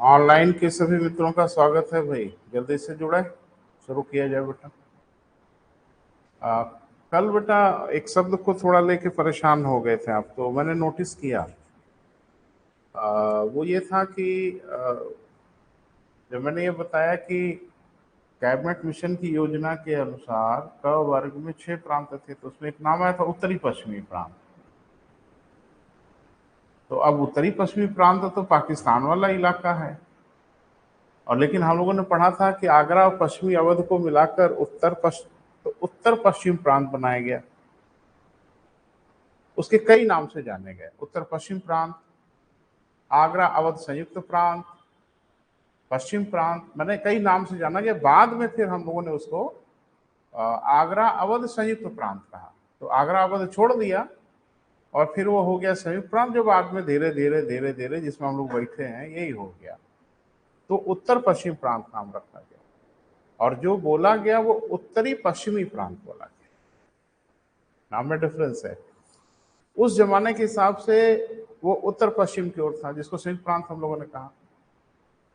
Online के सभी मित्रों का स्वागत है भाई। जल्दी से जुड़े, शुरू किया जाए बेटा। आ, कल बेटा एक शब्द को थोड़ा लेके परेशान हो गए थे आप, तो मैंने नोटिस किया। वो ये था कि जब मैंने ये बताया कि कैबिनेट मिशन की योजना के अनुसार क वर्ग में 6 प्रांत थे, तो उसमें एक नाम आया था उत्तरी पश्चिमी प्रांत। तो अब उत्तरी पश्चिमी प्रांत तो पाकिस्तान वाला इलाका है, और लेकिन हम लोगों ने पढ़ा था कि आगरा और पश्चिमी अवध को मिलाकर उत्तर पश्चिम प्रांत बनाया गया। उसके कई नाम से जाने गए, उत्तर पश्चिम प्रांत, आगरा अवध संयुक्त प्रांत, पश्चिम प्रांत, मैंने कई नाम से जाना गया। बाद में फिर हम लोगों ने उसको आगरा अवध संयुक्त प्रांत कहा। तो आगरा अवध छोड़ दिया और फिर वो हो गया संयुक्त प्रांत, जो बाद में धीरे धीरे धीरे धीरे जिसमें हम लोग बैठे हैं यही हो गया। तो उत्तर पश्चिम प्रांत नाम रखा गया, और जो बोला गया वो उत्तरी पश्चिमी प्रांत बोला गया। नाम में डिफरेंस है। उस जमाने के हिसाब से वो उत्तर पश्चिम की ओर था, जिसको संयुक्त प्रांत हम लोगों ने कहा।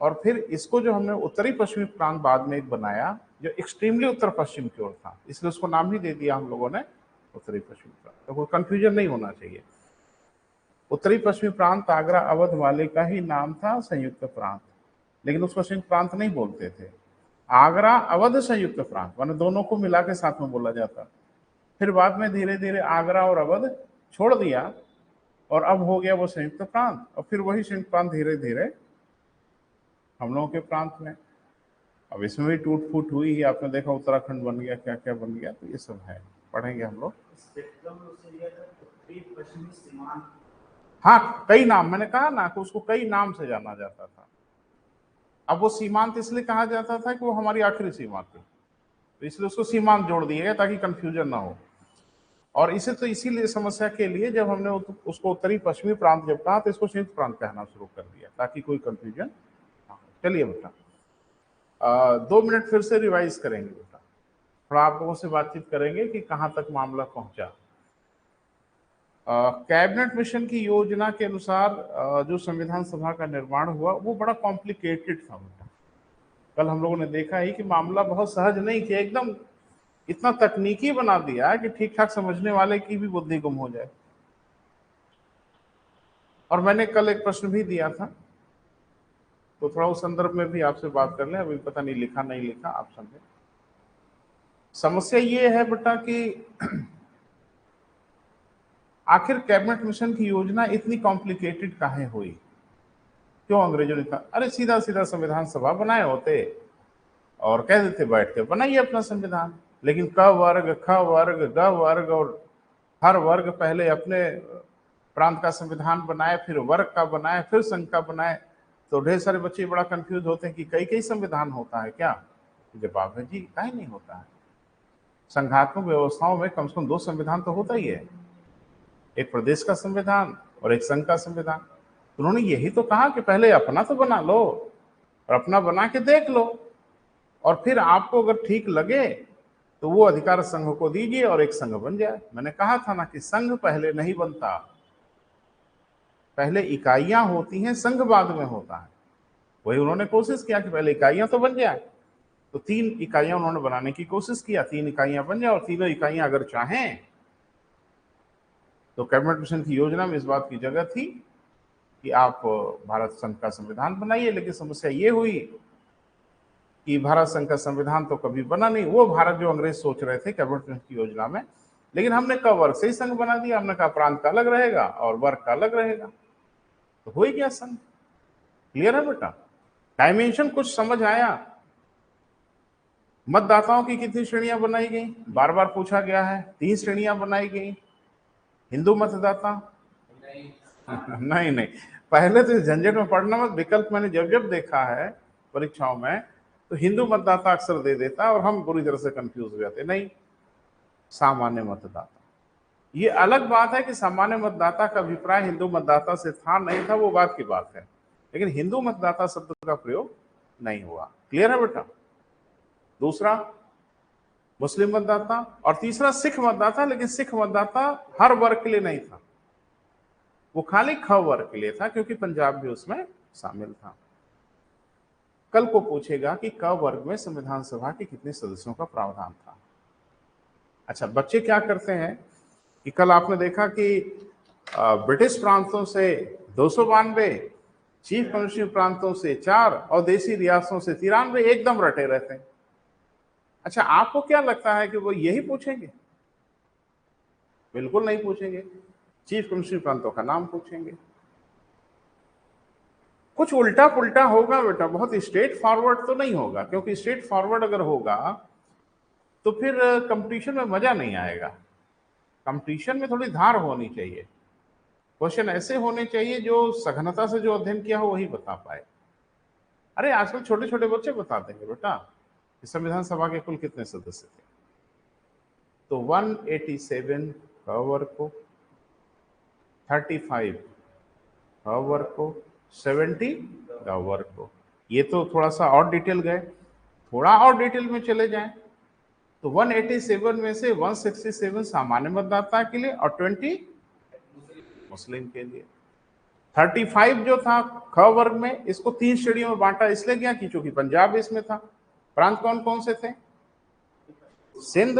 और फिर इसको जो हमने उत्तरी पश्चिमी प्रांत बाद में एक बनाया, जो एक्सट्रीमली उत्तर पश्चिम की ओर था, इसलिए उसको नाम ही दे दिया हम लोगों ने उत्तरी पश्चिमी प्रांत। तो कोई कंफ्यूजन नहीं होना चाहिए। उत्तरी पश्चिमी प्रांत आगरा अवध वाले का ही नाम था संयुक्त प्रांत, लेकिन उसको संयुक्त प्रांत नहीं बोलते थे। आगरा अवध संयुक्त प्रांत माने दोनों को मिला के साथ में बोला जाता। फिर बाद में धीरे धीरे आगरा और अवध छोड़ दिया और अब हो गया वो संयुक्त प्रांत, और फिर वही संयुक्त प्रांत धीरे धीरे हम लोगों के प्रांत में। अब इसमें भी टूट फूट हुई है, आपने देखा उत्तराखंड बन गया, क्या क्या बन गया, तो ये सब है, पढ़ेंगे हम लोग। हाँ, कई नाम, मैंने कहा ना कि उसको कई नाम से जाना जाता था। अब वो सीमांत इसलिए कहा जाता था कि वो हमारी आखिरी सीमा थी, तो इसलिए उसको सीमांत जोड़ दिया गया ताकि कंफ्यूजन ना हो। और इसे तो इसीलिए समस्या के लिए जब हमने उसको उत्तरी पश्चिमी प्रांत जब कहा, तो इसको संयुक्त प्रांत कहना शुरू कर दिया ताकि कोई कंफ्यूजन ना हो। चलिए बेटा, 2 मिनट फिर से रिवाइज करेंगे बेटा, थोड़ा आप लोगों से बातचीत करेंगे कि कहाँ तक मामला पहुंचा। कैबिनेट मिशन की योजना के अनुसार जो संविधान सभा का निर्माण हुआ वो बड़ा कॉम्प्लिकेटेड था बेटा। कल हम लोगों ने देखा ही कि मामला बहुत सहज नहीं किया, एकदम इतना तकनीकी बना दिया कि ठीक ठाक समझने वाले की भी बुद्धि गुम हो जाए। और मैंने कल एक प्रश्न भी दिया था, तो थोड़ा उस संदर्भ में भी आपसे बात कर लें। अभी पता नहीं लिखा नहीं लिखा, आप समझे। समस्या ये है बेटा कि आखिर कैबिनेट मिशन की योजना इतनी कॉम्प्लिकेटेड काहे हुई? क्यों अंग्रेजों ने कहा अरे सीधा सीधा संविधान सभा बनाए होते और कह देते बैठ के बनाइए अपना संविधान। लेकिन क वर्ग, ख वर्ग, ग वर्ग और हर वर्ग पहले अपने प्रांत का संविधान बनाए, फिर वर्ग का बनाए, फिर संघ का बनाए। तो ढेर सारे बच्चे बड़ा कंफ्यूज होते हैं कि कई कई संविधान होता है क्या? जवाब है जी, काहे नहीं होता है। संघात्मक व्यवस्थाओं में कम से कम 2 संविधान तो होता ही है, एक प्रदेश का संविधान और एक संघ का संविधान। उन्होंने यही तो कहा कि पहले अपना तो बना लो और अपना बना के देख लो, और फिर आपको अगर ठीक लगे तो वो अधिकार संघ को दीजिए और एक संघ बन जाए। मैंने कहा था ना कि संघ पहले नहीं बनता, पहले इकाइयां होती हैं, संघ बाद में होता है। वही उन्होंने कोशिश किया कि पहले इकाइयां तो बन जाए। तो 3 इकाइयां उन्होंने बनाने की कोशिश किया, 3 इकाइयां बन जाए, और तीनों इकाइयां अगर चाहें तो कैबिनेट मिशन की योजना में इस बात की जगह थी कि आप भारत संघ का संविधान बनाइए। लेकिन समस्या ये हुई कि भारत संघ का संविधान तो कभी बना नहीं, वो भारत जो अंग्रेज सोच रहे थे कैबिनेट मिशन की योजना में। लेकिन हमने क वर्ग से ही संघ बना दिया, हमने कहा प्रांत का अलग रहेगा और वर्ग का अलग रहेगा, तो हो ही गया संघ। क्लियर है बेटा? डायमेंशन कुछ समझ आया? मतदाताओं की कितनी श्रेणियां बनाई गई, बार बार पूछा गया है। 3 श्रेणियां बनाई गई। हिंदू मतदाता नहीं नहीं, पहले तो इस झंझट में पढ़ना मत। विकल्प मैंने जब जब देखा है परीक्षाओं में, तो हिंदू मतदाता अक्सर दे देता है और हम बुरी तरह से कंफ्यूज हो जाते। नहीं, सामान्य मतदाता। ये अलग बात है कि सामान्य मतदाता का अभिप्राय हिंदू मतदाता से था नहीं था, वो बात की बात है, लेकिन हिंदू मतदाता शब्द का प्रयोग नहीं हुआ। क्लियर है बेटा? दूसरा मुस्लिम मतदाता, और तीसरा सिख मतदाता। लेकिन सिख मतदाता हर वर्ग के लिए नहीं था, वो खाली ख वर्ग के लिए था, क्योंकि पंजाब भी उसमें शामिल था। कल को पूछेगा कि क वर्ग में संविधान सभा के कितने सदस्यों का प्रावधान था। अच्छा, बच्चे क्या करते हैं कि कल आपने देखा कि ब्रिटिश प्रांतों से 292, चीफ कमिश्नरी प्रांतों से 4 और देसी रियासतों से 93 एकदम रटे रहते हैं। अच्छा, आपको क्या लगता है कि वो यही पूछेंगे? बिल्कुल नहीं पूछेंगे। चीफ कमिश्नरी प्रांतों का नाम पूछेंगे। कुछ उल्टा पुल्टा होगा बेटा, बहुत स्ट्रेट फॉरवर्ड तो नहीं होगा, क्योंकि स्ट्रेट फॉरवर्ड अगर होगा तो फिर कंपटीशन में मजा नहीं आएगा। कंपटीशन में थोड़ी धार होनी चाहिए। क्वेश्चन ऐसे होने चाहिए जो सघनता से जो अध्ययन किया हो वही बता पाए। अरे आजकल छोटे छोटे बच्चे बता देंगे बेटा कि संविधान सभा के कुल कितने सदस्य थे। तो 187 क वर्ग को, 35 क वर्ग को, 70 ग वर्ग को। ये तो थोड़ा सा और डिटेल गए, थोड़ा और डिटेल में चले जाएं तो 187 में से 167 सामान्य मतदाता के लिए और 20 मुस्लिम के लिए। 35 जो था ख वर्ग में, इसको 3 श्रेणियों में बांटा इसलिए गया कि चूंकि पंजाब इसमें था। प्रांत कौन कौन से थे? सिंध,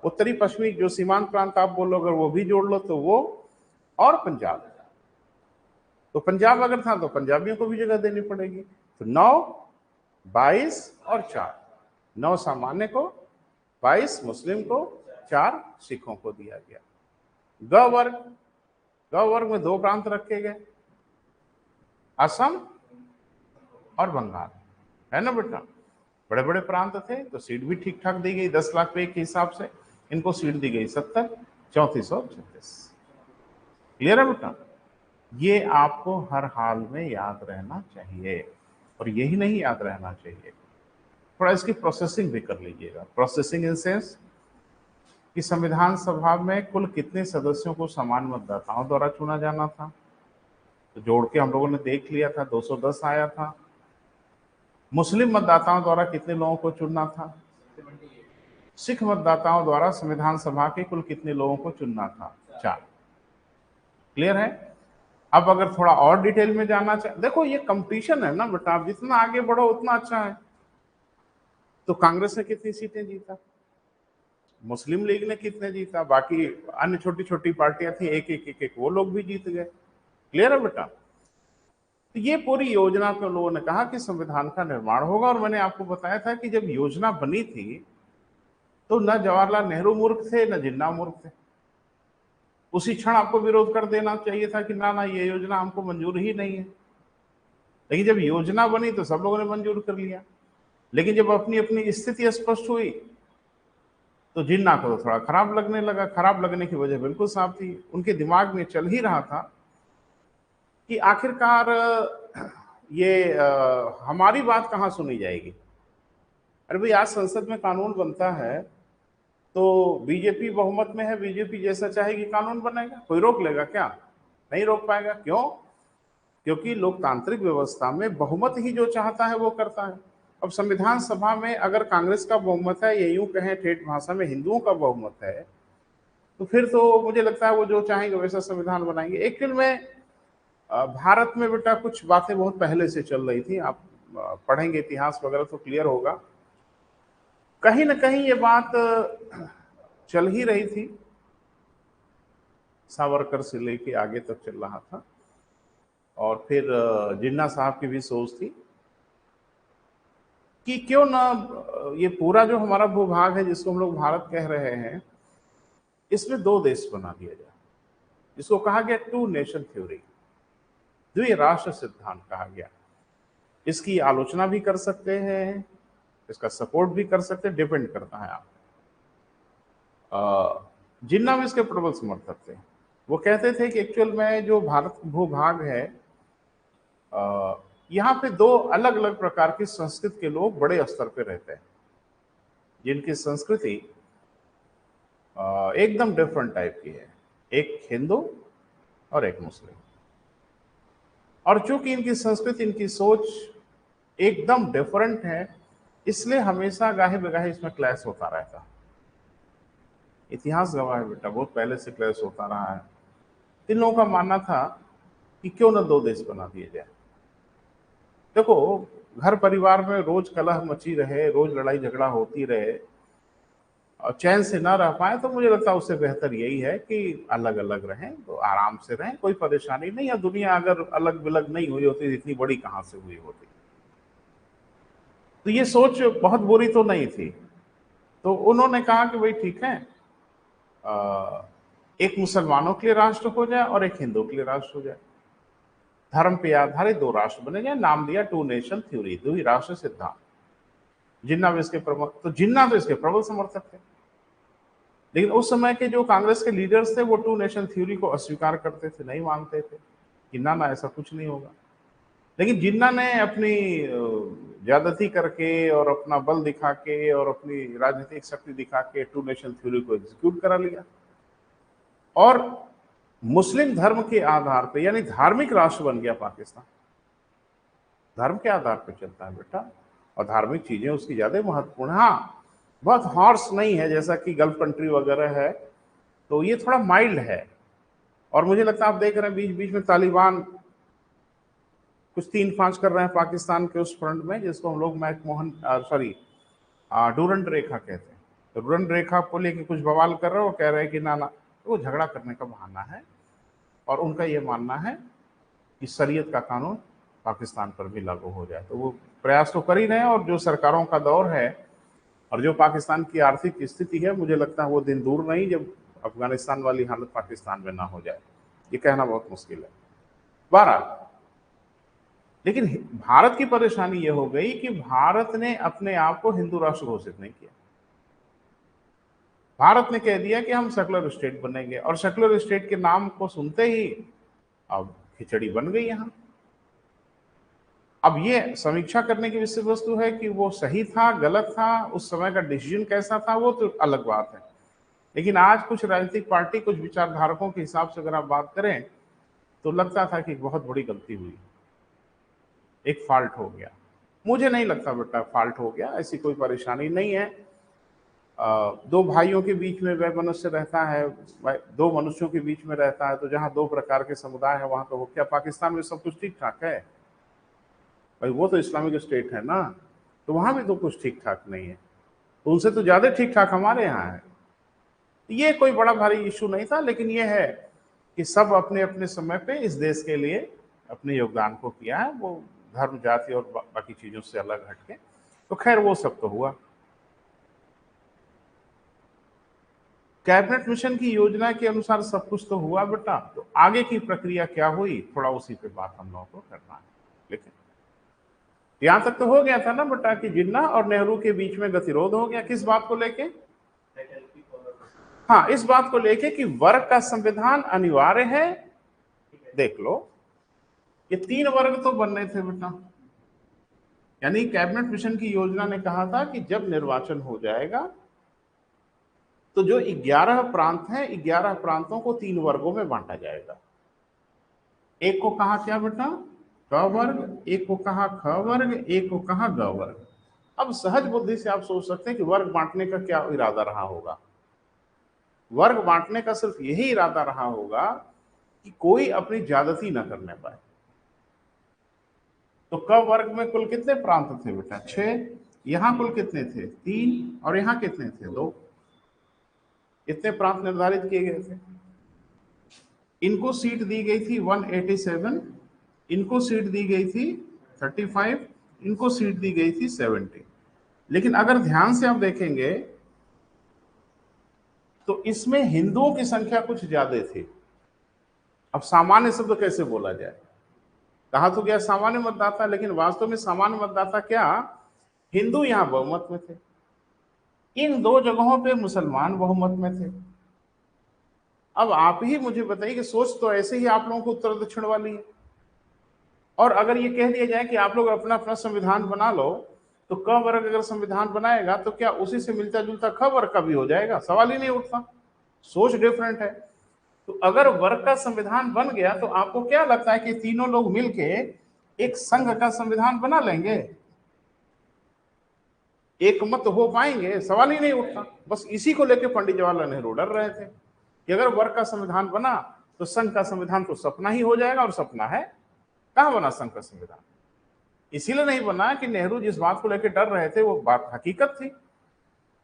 उत्तरी पश्चिमी जो सीमांत प्रांत आप बोलो, अगर वो भी जोड़ लो तो वो, और पंजाब। तो पंजाब अगर था तो पंजाबियों को भी जगह देनी पड़ेगी। तो 9, 22 और 4, 9 सामान्य को, 22 मुस्लिम को, 4 सिखों को दिया गया। ग वर्ग में 2 प्रांत रखे गए, असम और बंगाल, है ना बेटा? बड़े बड़े प्रांत थे तो सीट भी ठीक ठाक दी गई, 10 लाख पे के हिसाब से इनको सीट दी गई 70, 3436। क्लियर है बेटा? ये आपको हर हाल में याद रहना चाहिए, और यही नहीं याद रहना चाहिए, थोड़ा इसकी प्रोसेसिंग भी कर लीजिएगा। प्रोसेसिंग इन सेंस कि संविधान सभा में कुल कितने सदस्यों को सामान्य मतदाताओं द्वारा चुना जाना था, तो जोड़ के हम लोगों ने देख लिया था, 210 आया था। मुस्लिम मतदाताओं द्वारा कितने लोगों को चुनना था? सिख मतदाताओं द्वारा संविधान सभा के कुल कितने लोगों को चुनना था? 4। क्लियर है? अब अगर थोड़ा और डिटेल में जाना चाहे, देखो ये कंपटीशन है ना बेटा, आप जितना आगे बढ़ो उतना अच्छा है। तो कांग्रेस ने कितनी सीटें जीता, मुस्लिम लीग ने कितने जीता, बाकी अन्य छोटी छोटी पार्टियां थी, एक एक एक एक वो लोग भी जीत गए। क्लियर है बेटा? तो ये पूरी योजना पे लोगों ने कहा कि संविधान का निर्माण होगा, और मैंने आपको बताया था कि जब योजना बनी थी तो न जवाहरलाल नेहरू मूर्ख थे न जिन्ना मूर्ख थे। उसी क्षण आपको विरोध कर देना चाहिए था कि ना ना ये योजना हमको मंजूर ही नहीं है। लेकिन जब योजना बनी तो सब लोगों ने मंजूर कर लिया। लेकिन जब अपनी अपनी स्थिति स्पष्ट हुई तो जिन्ना को तो थोड़ा खराब लगने लगा। खराब लगने की वजह बिल्कुल साफ थी, उनके दिमाग में चल ही रहा था कि आखिरकार ये हमारी बात कहाँ सुनी जाएगी। अरे भाई, आज संसद में कानून बनता है तो बीजेपी बहुमत में है, बीजेपी जैसा चाहेगी कानून बनेगा, कोई रोक लेगा क्या? नहीं रोक पाएगा। क्यों? क्योंकि लोकतांत्रिक व्यवस्था में बहुमत ही जो चाहता है वो करता है। अब संविधान सभा में अगर कांग्रेस का बहुमत है, ये यूं कहें ठेठ भाषा में हिंदुओं का बहुमत है, तो फिर तो मुझे लगता है वो जो चाहेंगे वैसा संविधान बनाएंगे। एक्चुअल में भारत में बेटा कुछ बातें बहुत पहले से चल रही थी, आप पढ़ेंगे इतिहास वगैरह तो क्लियर होगा। कहीं ना कहीं ये बात चल ही रही थी, सावरकर से लेके आगे तक चल रहा था, और फिर जिन्ना साहब की भी सोच थी कि क्यों ना ये पूरा जो हमारा भूभाग है जिसको हम लोग भारत कह रहे हैं, इसमें 2 देश बना दिया जाए। इसको कहा गया 2 नेशन थ्योरी, द्विराष्ट्र सिद्धांत कहा गया। इसकी आलोचना भी कर सकते हैं, इसका सपोर्ट भी कर सकते हैं, डिपेंड करता है आप। जिन्ना में इसके प्रबल समर्थक थे। वो कहते थे कि एक्चुअल में जो भारत भूभाग है, यहाँ पे 2 अलग अलग प्रकार की संस्कृति के लोग बड़े स्तर पे रहते हैं, जिनकी संस्कृति एकदम डिफरेंट टाइप की है, एक हिंदू और एक मुस्लिम। और चूंकि इनकी संस्कृति, इनकी सोच एकदम डिफरेंट है, इसलिए हमेशा गाहे बगाहे इसमें क्लैश होता रहता है। इतिहास गवाह है बेटा, बहुत पहले से क्लैश होता रहा है। इन लोगों का मानना था कि क्यों ना 2 देश बना दिए जाए। देखो, घर परिवार में रोज कलह मची रहे, रोज लड़ाई झगड़ा होती रहे और चैन से ना रह पाए, तो मुझे लगता है उससे बेहतर यही है कि अलग अलग रहें, तो आराम से रहें, कोई परेशानी नहीं। या दुनिया अगर अलग बिलग नहीं हुई होती, इतनी बड़ी कहां से हुई होती। तो ये सोच बहुत बुरी तो नहीं थी। तो उन्होंने कहा कि भाई ठीक है, एक मुसलमानों के लिए राष्ट्र हो जाए और एक हिंदू के लिए राष्ट्र हो जाए, धर्म पे आधारित दो राष्ट्र बने जाए। नाम दिया टू नेशन थ्योरी, दो ही राष्ट्र सिद्धांत। जिन्ना भी इसके प्रबल, तो जिन्ना तो इसके प्रबल समर्थक थे, लेकिन उस समय के जो कांग्रेस के लीडर्स थे वो टू नेशन थ्योरी को अस्वीकार करते थे, नहीं मानते थे कि ना ना ऐसा कुछ नहीं होगा। लेकिन जिन्ना ने अपनी ज्यादती करके और अपना बल दिखा के और अपनी राजनीतिक शक्ति दिखा के टू नेशन थ्योरी को एग्जीक्यूट करा लिया और मुस्लिम धर्म के आधार पे, यानी धार्मिक राष्ट्र बन गया पाकिस्तान। धर्म के आधार पे चलता है बेटा, और धार्मिक चीजें उसकी ज्यादा महत्वपूर्ण। हाँ, बहुत हॉर्स नहीं है जैसा कि गल्फ कंट्री वगैरह है, तो ये थोड़ा माइल्ड है। और मुझे लगता है आप देख रहे हैं बीच बीच में तालिबान कुछ 3-5 कर रहे हैं पाकिस्तान के उस फ्रंट में, जिसको हम लोग मैकमोहन सॉरी डूरंड रेखा कहते हैं। तो डूरंड रेखा को लेके कुछ बवाल कर रहे हैं, वो कह रहे हैं कि ना ना, तो वो झगड़ा करने का बहाना है। और उनका ये मानना है कि शरीयत का कानून पाकिस्तान पर भी लागू हो जाए। तो वो प्रयास तो कर ही रहे हैं, और जो सरकारों का दौर है और जो पाकिस्तान की आर्थिक स्थिति है, मुझे लगता है वो दिन दूर नहीं जब अफगानिस्तान वाली हालत पाकिस्तान में ना हो जाए। ये कहना बहुत मुश्किल है। बहरहाल, लेकिन भारत की परेशानी ये हो गई कि भारत ने अपने आप को हिंदू राष्ट्र घोषित नहीं किया। भारत ने कह दिया कि हम सेकुलर स्टेट बनेंगे, और सेकुलर स्टेट के नाम को सुनते ही अब खिचड़ी बन गई यहां। अब ये समीक्षा करने की विषय वस्तु है कि वो सही था, गलत था, उस समय का डिसीजन कैसा था, वो तो अलग बात है। लेकिन आज कुछ राजनीतिक पार्टी, कुछ विचारधारकों के हिसाब से अगर आप बात करें, तो लगता था कि बहुत बड़ी गलती हुई, एक फॉल्ट हो गया। मुझे नहीं लगता बेटा फॉल्ट हो गया, ऐसी कोई परेशानी नहीं है। दो भाइयों के बीच में वह मनुष्य रहता है, दो मनुष्यों के बीच में रहता है, तो जहां दो प्रकार के समुदाय है वहां तो हो, क्या पाकिस्तान में सब कुछ ठीक ठाक है? भाई वो तो इस्लामिक स्टेट है ना, तो वहां भी तो कुछ ठीक ठाक नहीं है। तो उनसे तो ज्यादा ठीक ठाक हमारे यहाँ है। ये कोई बड़ा भारी इशू नहीं था, लेकिन ये है कि सब अपने अपने समय पे इस देश के लिए अपने योगदान को किया है, वो धर्म जाति और बाकी चीजों से अलग हटके। तो खैर वो सब तो हुआ। कैबिनेट मिशन की योजना के अनुसार सब कुछ तो हुआ बेटा, तो आगे की प्रक्रिया क्या हुई, थोड़ा उसी पे बात हम लोगों को करना है। लेकिन यहां तक तो हो गया था ना बेटा कि जिन्ना और नेहरू के बीच में गतिरोध हो गया, किस बात को लेके? हाँ, इस बात को लेके कि वर्ग का संविधान अनिवार्य है। देख लो, ये 3 वर्ग तो बनने थे बेटा। यानी कैबिनेट मिशन की योजना ने कहा था कि जब निर्वाचन हो जाएगा तो जो 11 प्रांत हैं, 11 प्रांतों को 3 वर्गों में बांटा जाएगा। एक को कहा क्या बेटा? क वर्ग, एक को कहा ख वर्ग, एक को कहा ग वर्ग। अब सहज बुद्धि से आप सोच सकते हैं कि वर्ग बांटने का क्या इरादा रहा होगा। वर्ग बांटने का सिर्फ यही इरादा रहा होगा कि कोई अपनी ज्यादती न करने पाए। तो क वर्ग में कुल कितने प्रांत थे बेटा? 6। यहां कुल कितने थे? 3। और यहां कितने थे? 2। इतने प्रांत निर्धारित किए गए थे। इनको सीट दी गई थी 187, इनको सीट दी गई थी 35, इनको सीट दी गई थी 70। लेकिन अगर ध्यान से आप देखेंगे तो इसमें हिंदुओं की संख्या कुछ ज्यादा थी। अब सामान्य शब्द कैसे बोला जाए? कहा तो गया सामान्य मतदाता, लेकिन वास्तव में सामान्य मतदाता क्या, हिंदू यहां बहुमत में थे। इन 2 जगहों पे मुसलमान बहुमत में थे। अब आप ही मुझे बताइए कि सोच तो ऐसे ही आप लोगों को उत्तर दक्षिण वाली है। और अगर ये कह दिया जाए कि आप लोग अपना अपना संविधान बना लो, तो क वर्ग अगर संविधान बनाएगा तो क्या उसी से मिलता जुलता ख वर्ग का भी हो जाएगा? सवाल ही नहीं उठता। सोच डिफरेंट है। तो अगर वर्ग का संविधान बन गया तो आपको क्या लगता है कि तीनों लोग मिलके एक संघ का संविधान बना लेंगे? एक मत हो पाएंगे? सवाल ही नहीं उठता। बस इसी को लेकर पंडित जवाहरलाल नेहरू डर रहे थे कि अगर वर्ग का संविधान बना तो संघ का संविधान तो सपना ही हो जाएगा, और सपना है। कहां बना संघ का संविधान? इसीलिए नहीं बना कि नेहरू जिस बात को लेकर डर रहे थे वो बात हकीकत थी।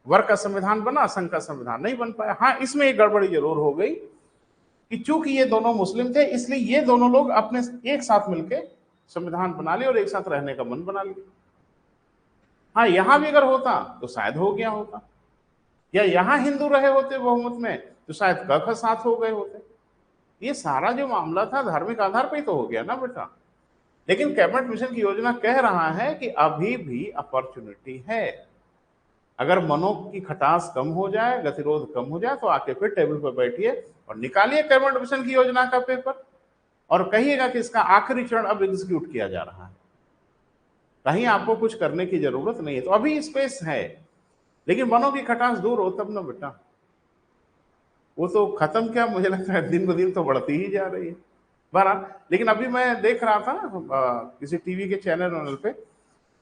वर्ग का संविधान बना, संघ का संविधान नहीं बन पाया। हाँ, इसमें एक गड़बड़ी जरूर हो गई कि चूंकि ये दोनों मुस्लिम थे, इसलिए ये दोनों लोग अपने एक साथ मिलकर संविधान बना लिए और एक साथ रहने का मन बना लिया। हाँ, यहां भी अगर होता तो शायद हो गया होता, या यहां हिंदू रहे होते बहुमत में तो शायद कख साथ हो गए होते। ये सारा जो मामला था धार्मिक आधार पर ही तो हो गया ना बेटा। लेकिन कैबिनेट मिशन की योजना कह रहा है कि अभी भी अपॉर्चुनिटी है। अगर मनों की खटास कम हो जाए, गतिरोध कम हो जाए, तो आके फिर टेबल पर बैठिए और निकालिए कैबिनेट मिशन की योजना का पेपर और कहिएगा कि इसका आखिरी चरण अब एग्जीक्यूट किया जा रहा है, कहीं आपको कुछ करने की जरूरत नहीं है। तो अभी स्पेस है, लेकिन मनों की खटास दूर हो तब ना बेटा। वो तो खत्म क्या, मुझे लगता है दिन ब दिन तो बढ़ती ही जा रही है। बहरहाल, लेकिन अभी मैं देख रहा था किसी टीवी के चैनल पे,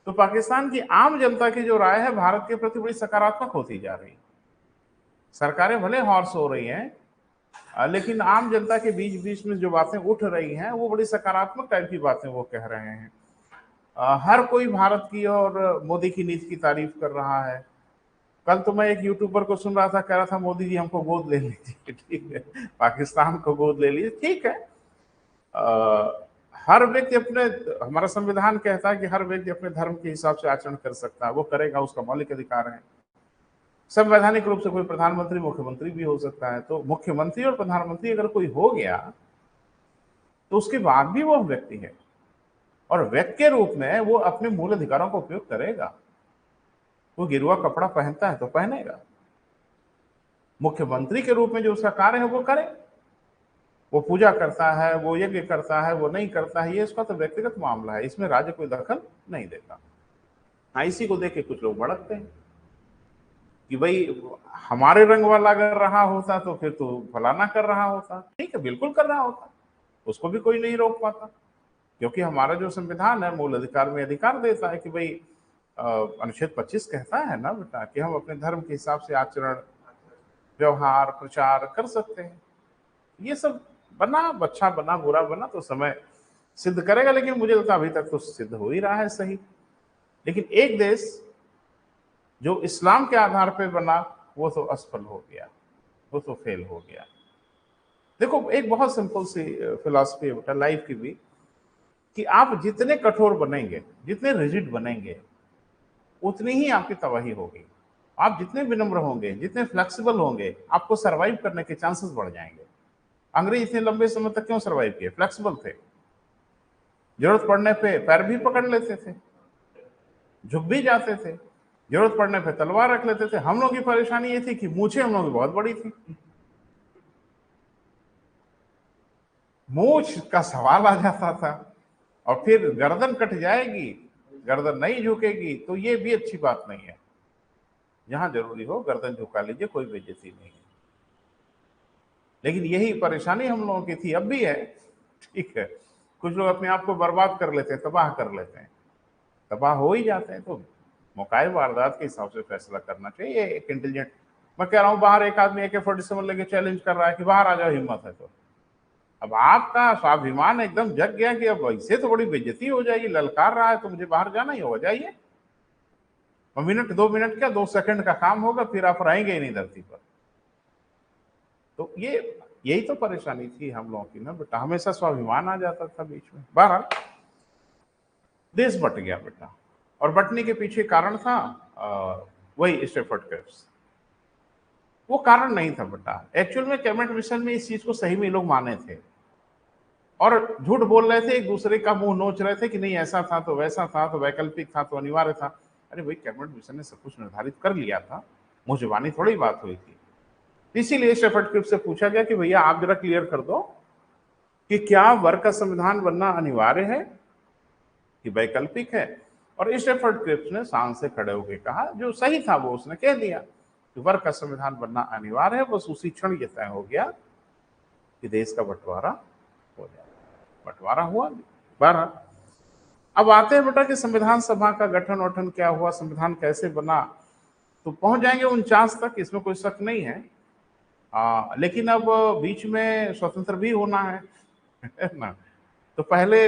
तो पाकिस्तान की आम जनता की जो राय है भारत के प्रति बड़ी सकारात्मक होती जा रही है। सरकारें भले हॉर्स हो रही हैं, लेकिन आम जनता के बीच बीच में जो बातें उठ रही हैं वो बड़ी सकारात्मक टाइप की बातें वो कह रहे हैं। हर कोई भारत की और मोदी की नीति की तारीफ कर रहा है। कल तो मैं एक यूट्यूबर को सुन रहा था, कह रहा था मोदी जी हमको गोद ले लीजिए, ठीक है, पाकिस्तान को गोद ले लीजिए, ठीक है। हर व्यक्ति अपने, हमारा संविधान कहता है कि हर व्यक्ति अपने धर्म के हिसाब से आचरण कर सकता है, वो करेगा, उसका मौलिक अधिकार है। संवैधानिक रूप से कोई प्रधानमंत्री मुख्यमंत्री भी हो सकता है, तो मुख्यमंत्री और प्रधानमंत्री अगर कोई हो गया तो उसके बाद भी वो व्यक्ति है और व्यक्ति के रूप में वो अपने मूल अधिकारों का उपयोग करेगा। वो गिरुआ कपड़ा पहनता है तो पहनेगा, मुख्यमंत्री के रूप में जो उसका कार्य है वो करे। वो पूजा करता है, वो यज्ञ करता है, वो नहीं करता है, ये उसका तो व्यक्तिगत मामला है, इसमें राज्य कोई दखल नहीं देता। हाँ, इसी को देख के कुछ लोग भड़कते हैं कि भाई हमारे रंग वाला अगर रहा होता तो फिर तो फलाना कर रहा होता। ठीक है, बिल्कुल कर रहा होता, उसको भी कोई नहीं रोक पाता, क्योंकि हमारा जो संविधान है मूल अधिकार में अधिकार देता है कि भाई अनुच्छेद 25 कहता है ना बेटा कि हम अपने धर्म के हिसाब से आचरण, व्यवहार, प्रचार कर सकते हैं। ये सब बना, अच्छा बना, बुरा बना तो समय सिद्ध करेगा, लेकिन मुझे लगता है अभी तक तो सिद्ध हो ही रहा है सही। लेकिन एक देश जो इस्लाम के आधार पर बना वो तो असफल हो गया, वो तो फेल हो गया। देखो, एक बहुत सिंपल सी फिलॉसफी है बेटा लाइफ की भी, कि आप जितने कठोर बनेंगे, जितने रिजिड बनेंगे, उतनी ही आपकी तबाही होगी। आप जितने विनम्र होंगे, जितने फ्लेक्सिबल होंगे, आपको सरवाइव करने के चांसेस बढ़ जाएंगे। अंग्रेज इतने लंबे समय तक क्यों सरवाइव किए? फ्लेक्सिबल थे, जरूरत पड़ने पे पैर भी पकड़ लेते थे, झुक भी जाते थे, जरूरत पड़ने पे तलवार रख लेते थे। हम लोग की परेशानी ये थी कि मूछें हम लोग की बहुत बड़ी थी, मूछ का सवाल आ जाता था, और फिर गर्दन कट जाएगी, गर्दन नहीं झुकेगी, तो ये भी अच्छी बात नहीं है। जहां जरूरी हो गर्दन झुका लीजिए, कोई बेइज्जती नहीं है। लेकिन यही परेशानी हम लोगों की थी, अब भी है, ठीक है। कुछ लोग अपने आप को बर्बाद कर लेते हैं, तबाह कर लेते हैं, तबाह हो ही जाते हैं। तो मौकाए वारदात के हिसाब से फैसला करना चाहिए। एक इंटेलिजेंट, मैं कह रहा हूँ, बाहर एक आदमी AK-47 लेके चैलेंज कर रहा है कि बाहर आ जाओ, हिम्मत है तो। अब आपका स्वाभिमान एकदम जग गया कि अब इससे तो बड़ी बेइज्जती हो जाएगी, ललकार रहा है तो मुझे बाहर जाना ही होगा, जाइए। मिनट 2 मिनट क्या, 2 सेकंड का काम होगा, फिर आप रहेंगे ही नहीं धरती पर। तो यही तो परेशानी थी हम लोगों की ना बेटा, हमेशा स्वाभिमान आ जाता था बीच में। बहरहाल देश बट गया बेटा, और बटने के पीछे कारण था वही स्टेफर्ड क्रिप्स। वो कारण नहीं था बेटा, एक्चुअल में कैबिनेट मिशन में इस चीज को सही में लोग माने थे और झूठ बोल रहे थे, एक दूसरे का मुंह नोच रहे थे कि नहीं ऐसा था तो वैसा था तो वैकल्पिक था तो अनिवार्य था। अरे भाई, कैबिनेट मिशन ने सब कुछ निर्धारित कर लिया था, मुंह जुबानी थोड़ी बात हुई थी। इसीलिए स्टेफर्ड क्रिप्स से पूछा गया कि भैया आप जरा क्लियर कर दो कि क्या वर्ग का संविधान बनना अनिवार्य है कि वैकल्पिक है। और स्टेफर्ड क्रिप्स ने सांस से खड़े होकर कहा, जो सही था वो उसने कह दिया कि वर्ग का संविधान बनना अनिवार्य है। बस उसी क्षण ये तय हो गया कि देश का बंटवारा हो जाए। बंटवारा हुआ। बहरहाल अब आते हैं बेटा कि संविधान सभा का गठन वठन क्या हुआ, संविधान कैसे बना, तो पहुंच जाएंगे 49 तक, इसमें कोई शक नहीं है। लेकिन अब बीच में स्वतंत्र भी होना है ना। तो पहले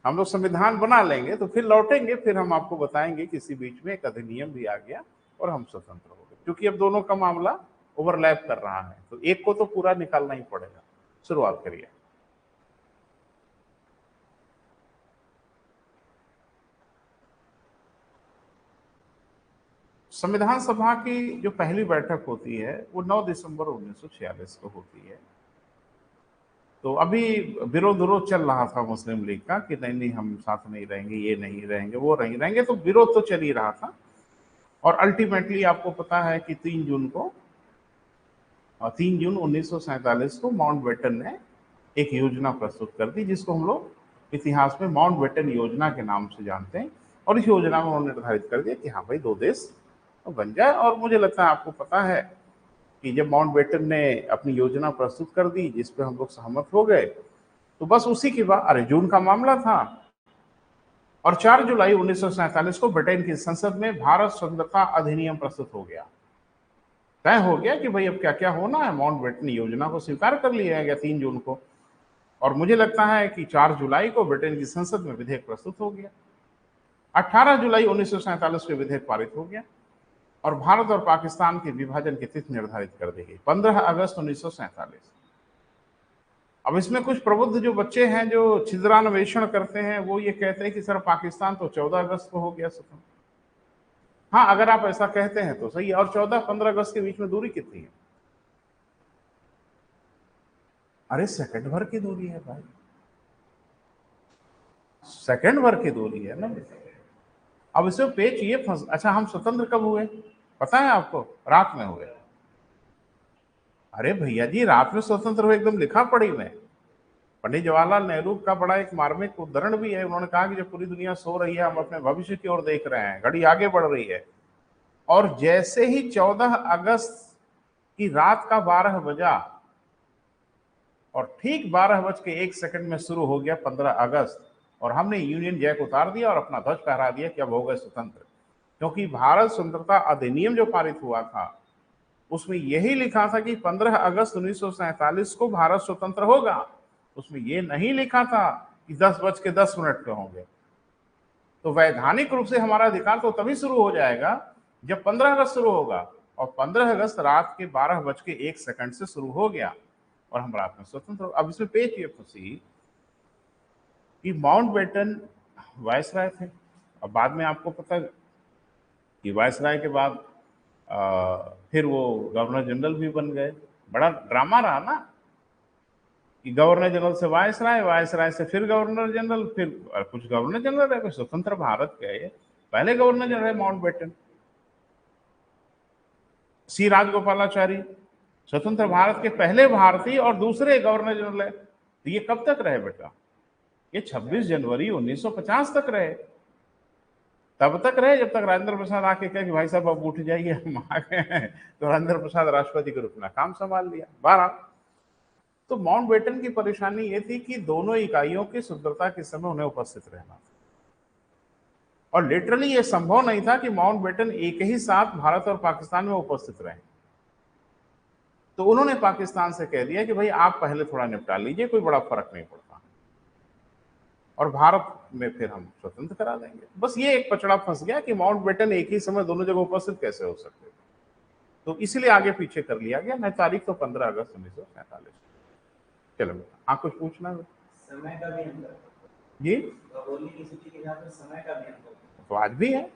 हम लोग संविधान बना लेंगे तो फिर लौटेंगे, फिर हम आपको बताएंगे किसी बीच में एक अधिनियम भी आ गया और हम स्वतंत्र हो गए, क्योंकि अब दोनों का मामला ओवरलैप कर रहा है, तो एक को तो पूरा निकालना ही पड़ेगा। शुरुआत करिए। संविधान सभा की जो पहली बैठक होती है वो 9 दिसंबर 1946 को होती है। तो अभी विरोध विरोध चल रहा था मुस्लिम लीग का कि नहीं नहीं हम साथ नहीं रहेंगे, ये नहीं रहेंगे, वो नहीं रहेंगे, तो विरोध तो चल ही रहा था। और अल्टीमेटली आपको पता है कि 3 जून 1947 को माउंटबेटन ने एक योजना प्रस्तुत कर दी, जिसको हम लोग इतिहास में माउंटबेटन योजना के नाम से जानते हैं। और इस योजना में उन्होंने निर्धारित कर दिया कि हाँ भाई 2 देश बन जाए। और मुझे लगता है आपको पता है कि जब माउंटबेटन ने अपनी योजना प्रस्तुत कर दी, जिस पे हम लोग सहमत हो गए, तो बस उसी के बाद, अरे जून का मामला था, और 4 जुलाई 1947 को ब्रिटेन की संसद में भारत स्वतंत्रता अधिनियम प्रस्तुत हो गया। तय हो गया कि भाई अब क्या क्या होना है, माउंटबेटन योजना को स्वीकार कर लिया गया 3 जून को। और मुझे लगता है कि 4 जुलाई को ब्रिटेन की संसद में विधेयक प्रस्तुत हो गया। 18 जुलाई 1947 को विधेयक पारित हो गया और भारत और पाकिस्तान के विभाजन की तिथि निर्धारित कर दी गई 15 अगस्त 1947। अब इसमें कुछ प्रबुद्ध जो बच्चे हैं जो छिद्रान्वेषण करते हैं, वो ये कहते हैं कि सर पाकिस्तान तो 14 अगस्त को हो गया स्वतंत्र। हाँ, अगर आप ऐसा कहते हैं तो सही है। और 14-15 अगस्त के बीच में दूरी कितनी है? अरे सेकंड भर की दूरी है भाई, सेकंड भर की दूरी है ना। अब इसमें पेच ये फंस, अच्छा हम स्वतंत्र कब हुए पता है आपको? रात में हुए। अरे भैया जी, रात में स्वतंत्र हुए, एकदम लिखा पढ़ी में। पंडित जवाहरलाल नेहरू का बड़ा एक मार्मिक उदाहरण भी है। उन्होंने कहा कि जब पूरी दुनिया सो रही है, हम अपने भविष्य की ओर देख रहे हैं, घड़ी आगे बढ़ रही है, और जैसे ही 14 अगस्त की रात का 12 बजा और ठीक 12:01 में शुरू हो गया 15 अगस्त, और हमने यूनियन जैक उतार दिया और अपना ध्वज फहरा दिया कि अब हो गए स्वतंत्र। क्योंकि भारत स्वतंत्रता अधिनियम जो पारित हुआ था उसमें यही लिखा था कि 15 अगस्त 1947 को भारत स्वतंत्र होगा। उसमें यह नहीं लिखा था कि 10:10 पे होंगे। तो वैधानिक रूप से हमारा अधिकार तो तभी शुरू हो जाएगा जब 15 अगस्त शुरू होगा, और 15 अगस्त रात के 12:01 से शुरू हो गया और हम रात में स्वतंत्र हो। अब इसमें पेच ये फंसी कि माउंटबेटन वायसराय थे। अब बाद में आपको पता कि वायसराय के बाद फिर वो गवर्नर जनरल भी बन गए। बड़ा ड्रामा रहा ना कि गवर्नर जनरल से वायसराय, वायसराय से फिर गवर्नर जनरल, फिर कुछ गवर्नर जनरल रहे। स्वतंत्र भारत के पहले गवर्नर जनरल माउंटबेटन। सी राजगोपालाचारी स्वतंत्र भारत के पहले भारतीय और दूसरे गवर्नर जनरल है। तो ये कब तक रहे बेटा? ये 26 जनवरी 1950 तक रहे। तब तक रहे जब तक राजेंद्र प्रसाद आके कहे कि भाई साहब अब उठ जाइए, हम आ गए हैं। तो राजेंद्र प्रसाद राष्ट्रपति के रूप में काम संभाल लिया 12। तो माउंटबेटन की परेशानी ये थी कि दोनों इकाइयों की स्वतंत्रता के समय उन्हें उपस्थित रहना था, और लिटरली ये संभव नहीं था कि माउंटबेटन एक ही साथ भारत और पाकिस्तान में उपस्थित रहे। तो उन्होंने पाकिस्तान से कह दिया कि भाई आप पहले थोड़ा निपटा लीजिए, कोई बड़ा फर्क नहीं पड़ता, और भारत में फिर हम स्वतंत्र करा देंगे। बस ये एक पचड़ा फंस गया कि माउंटबेटन एक ही समय दोनों जगह उपस्थित कैसे हो सकते थे, तो इसलिए आगे पीछे कर लिया गया। मैं तारीख तो 15 अगस्त 1947। चलो बेटा, आप कुछ पूछना है? समय का भी अंतर जी, भौगोलिक स्थिति के हिसाब से समय का भी अंतर तो आज भी है।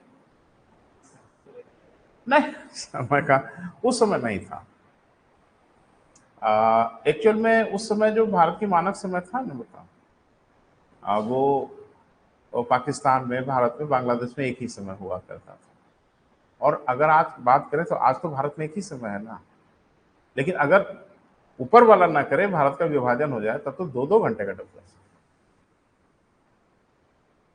नहीं, समय का उस समय नहीं था। एक्चुअल में उस समय जो भारत की मानक समय था ना बेटा, वो पाकिस्तान में, भारत में, बांग्लादेश में एक ही समय हुआ करता था। और अगर आज बात करें तो आज तो भारत में एक ही समय है ना, लेकिन अगर ऊपर वाला ना करे, भारत का विभाजन हो जाए, तब तो 2-2 घंटे का डिफरेंस है।